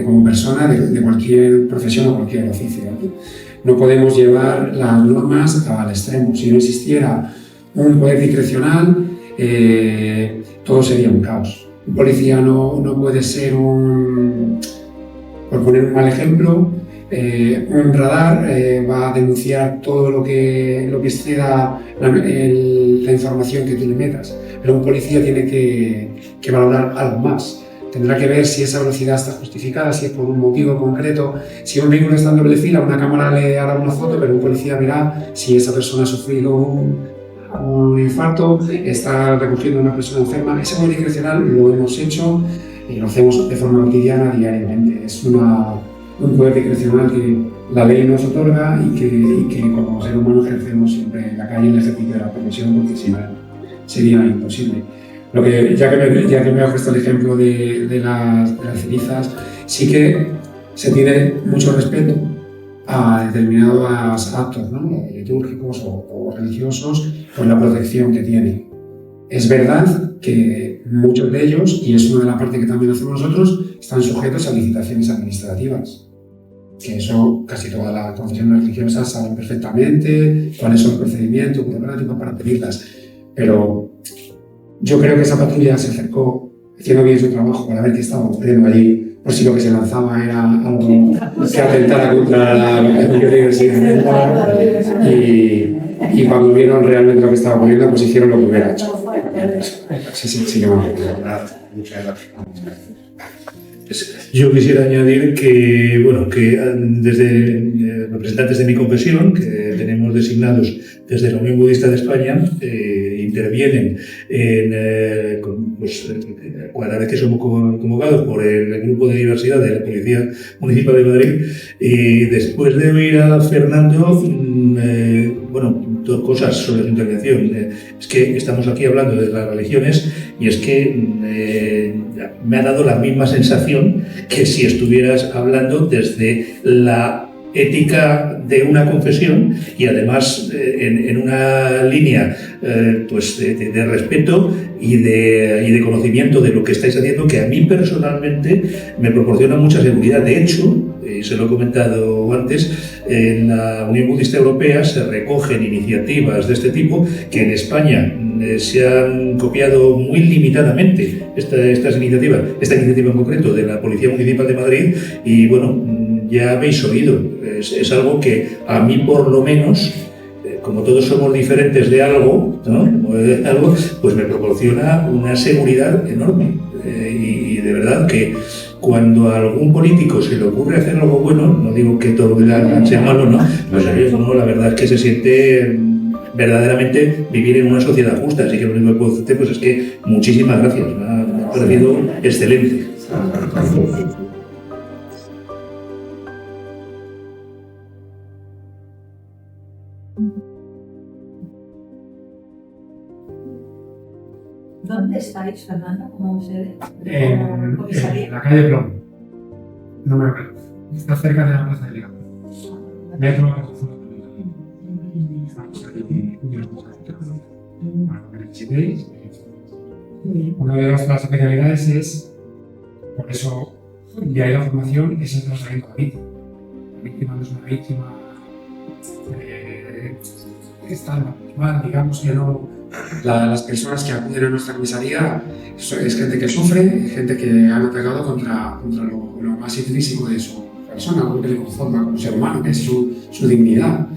como persona de cualquier profesión o cualquier oficio, ¿no? No podemos llevar las normas al extremo. Si no existiera un poder discrecional, todo sería un caos. Un policía no puede ser por poner un mal ejemplo, un radar va a denunciar todo lo que exceda la información que tú le metas, pero un policía tiene que valorar algo más. Tendrá que ver si esa velocidad está justificada, si es por un motivo concreto. Si un vehículo está en doble fila, una cámara le hará una foto, pero un policía verá si esa persona ha sufrido un infarto, está recogiendo a una persona enferma. Ese poder discrecional lo hemos hecho y lo hacemos de forma cotidiana, diariamente. Es un poder discrecional que la ley nos otorga y que como ser humano ejercemos siempre en la calle, en el ejercicio de la profesión, porque si no sería imposible. Ya que me ha puesto el ejemplo de las cenizas, sí que se tiene mucho respeto a determinados actos, ¿no? Litúrgicos o religiosos, por la protección que tiene. Es verdad que muchos de ellos, y es una de las partes que también hacemos nosotros, están sujetos a licitaciones administrativas. Que eso casi todas las confesiones religiosas saben perfectamente cuáles son los procedimientos burocráticos para pedirlas. Pero yo creo que esa patrulla se acercó haciendo bien su trabajo para ver qué estaba ocurriendo allí, por si lo que se lanzaba era algo que atentara contra la universidad. Y cuando vieron realmente lo que estaba ocurriendo, pues hicieron lo que hubiera hecho. Sí, que me Muchas gracias. Yo quisiera añadir que desde representantes de mi confesión, que tenemos designados desde la Unión Budista de España, intervienen cada vez que somos convocados por el Grupo de Diversidad de la Policía Municipal de Madrid, y después de oír a Fernando, dos cosas sobre su intervención. Es que estamos aquí hablando de las religiones y es que me ha dado la misma sensación que si estuvieras hablando desde la ética de una confesión y además en una línea de respeto y de conocimiento de lo que estáis haciendo, que a mí personalmente me proporciona mucha seguridad. De hecho, se lo he comentado antes, en la Unión Budista Europea se recogen iniciativas de este tipo que en España se han copiado muy limitadamente esta iniciativa en concreto de la Policía Municipal de Madrid, y ya habéis oído, es algo que a mí por lo menos, como todos somos diferentes de algo, ¿no? Pues me proporciona una seguridad enorme, y de verdad que cuando a algún político se le ocurre hacer algo bueno, no digo que todo lo que hagan sea malo, ¿no? La verdad es que se siente verdaderamente vivir en una sociedad justa. Así que lo único que puedo decirte es que muchísimas gracias, me ha parecido excelente. ¿Dónde estáis, Fernando? ¿Cómo se ve? En la calle Plomo. No me acuerdo. Está cerca de la Plaza de Liga. Metro. estamos ahí y nos vamos a ayudar para lo que necesitéis. Una de nuestras especialidades es, por eso, de ahí la formación, es el tratamiento de la víctima. La víctima no es una víctima está mal, digamos que no. Las personas que acuden a nuestra comisaría es gente que sufre, gente que han atacado contra lo más intrínseco de su persona, algo que le conforma como ser humano, que es su dignidad.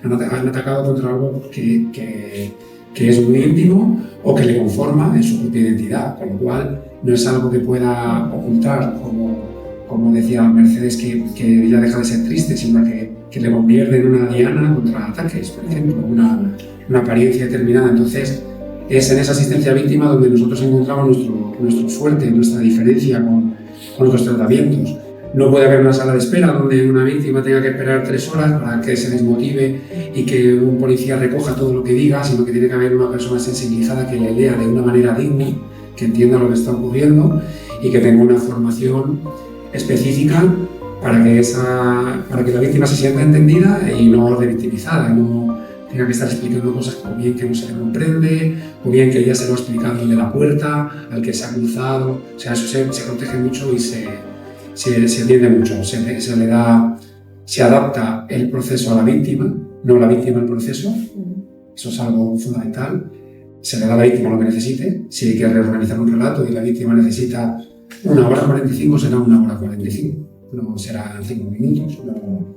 Han atacado contra algo que es muy íntimo o que le conforma en su propia identidad, con lo cual no es algo que pueda ocultar, como decía Mercedes, que ya deja de ser triste, sino que le convierte en una diana contra ataques, por ejemplo, una apariencia determinada. Entonces, es en esa asistencia víctima donde nosotros encontramos nuestro fuerte, nuestra diferencia con los tratamientos. No puede haber una sala de espera donde una víctima tenga que esperar 3 horas para que se desmotive y que un policía recoja todo lo que diga, sino que tiene que haber una persona sensibilizada que le lea de una manera digna, que entienda lo que está ocurriendo y que tenga una formación específica para que la víctima se sienta entendida y no revictimizada, no tenga que estar explicando cosas o bien que no se le comprende, o bien que ya se lo ha explicado el de la puerta, al que se ha cruzado. O sea, eso se protege mucho y se entiende mucho, se adapta el proceso a la víctima, no la víctima al proceso. Eso es algo fundamental. Se le da a la víctima lo que necesite. Si hay que reorganizar un relato y la víctima necesita 1 hora 45, será 1 hora 45. No serán 5 minutos. No.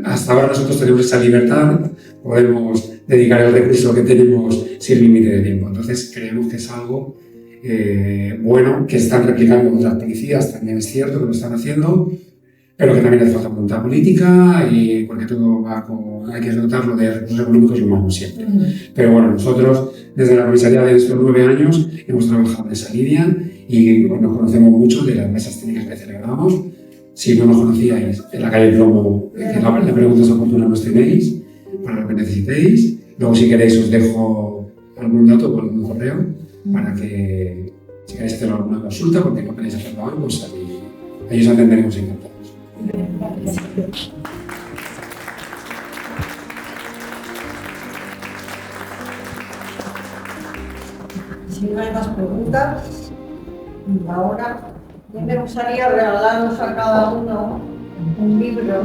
Hasta ahora nosotros tenemos esa libertad, podemos dedicar el recurso que tenemos sin límite de tiempo. Entonces creemos que es algo bueno, que están replicando otras policías, también es cierto que lo están haciendo, pero que también hace falta voluntad política y porque todo va hay que dotarlo de recursos económicos y humanos siempre. Pero bueno, nosotros desde la comisaría de estos 9 años hemos trabajado en esa línea y nos conocemos mucho de las mesas técnicas que celebramos. Si no nos conocíais, en la calle Plomo, la preguntas oportunas nos tenéis para lo que necesitéis. Luego, si queréis, os dejo algún dato por algún correo para que, si queréis hacer alguna consulta, porque no queréis hacerlo algo, pues ahí os atenderemos encantados. Si no hay más preguntas, ahora me gustaría regalaros a cada uno un libro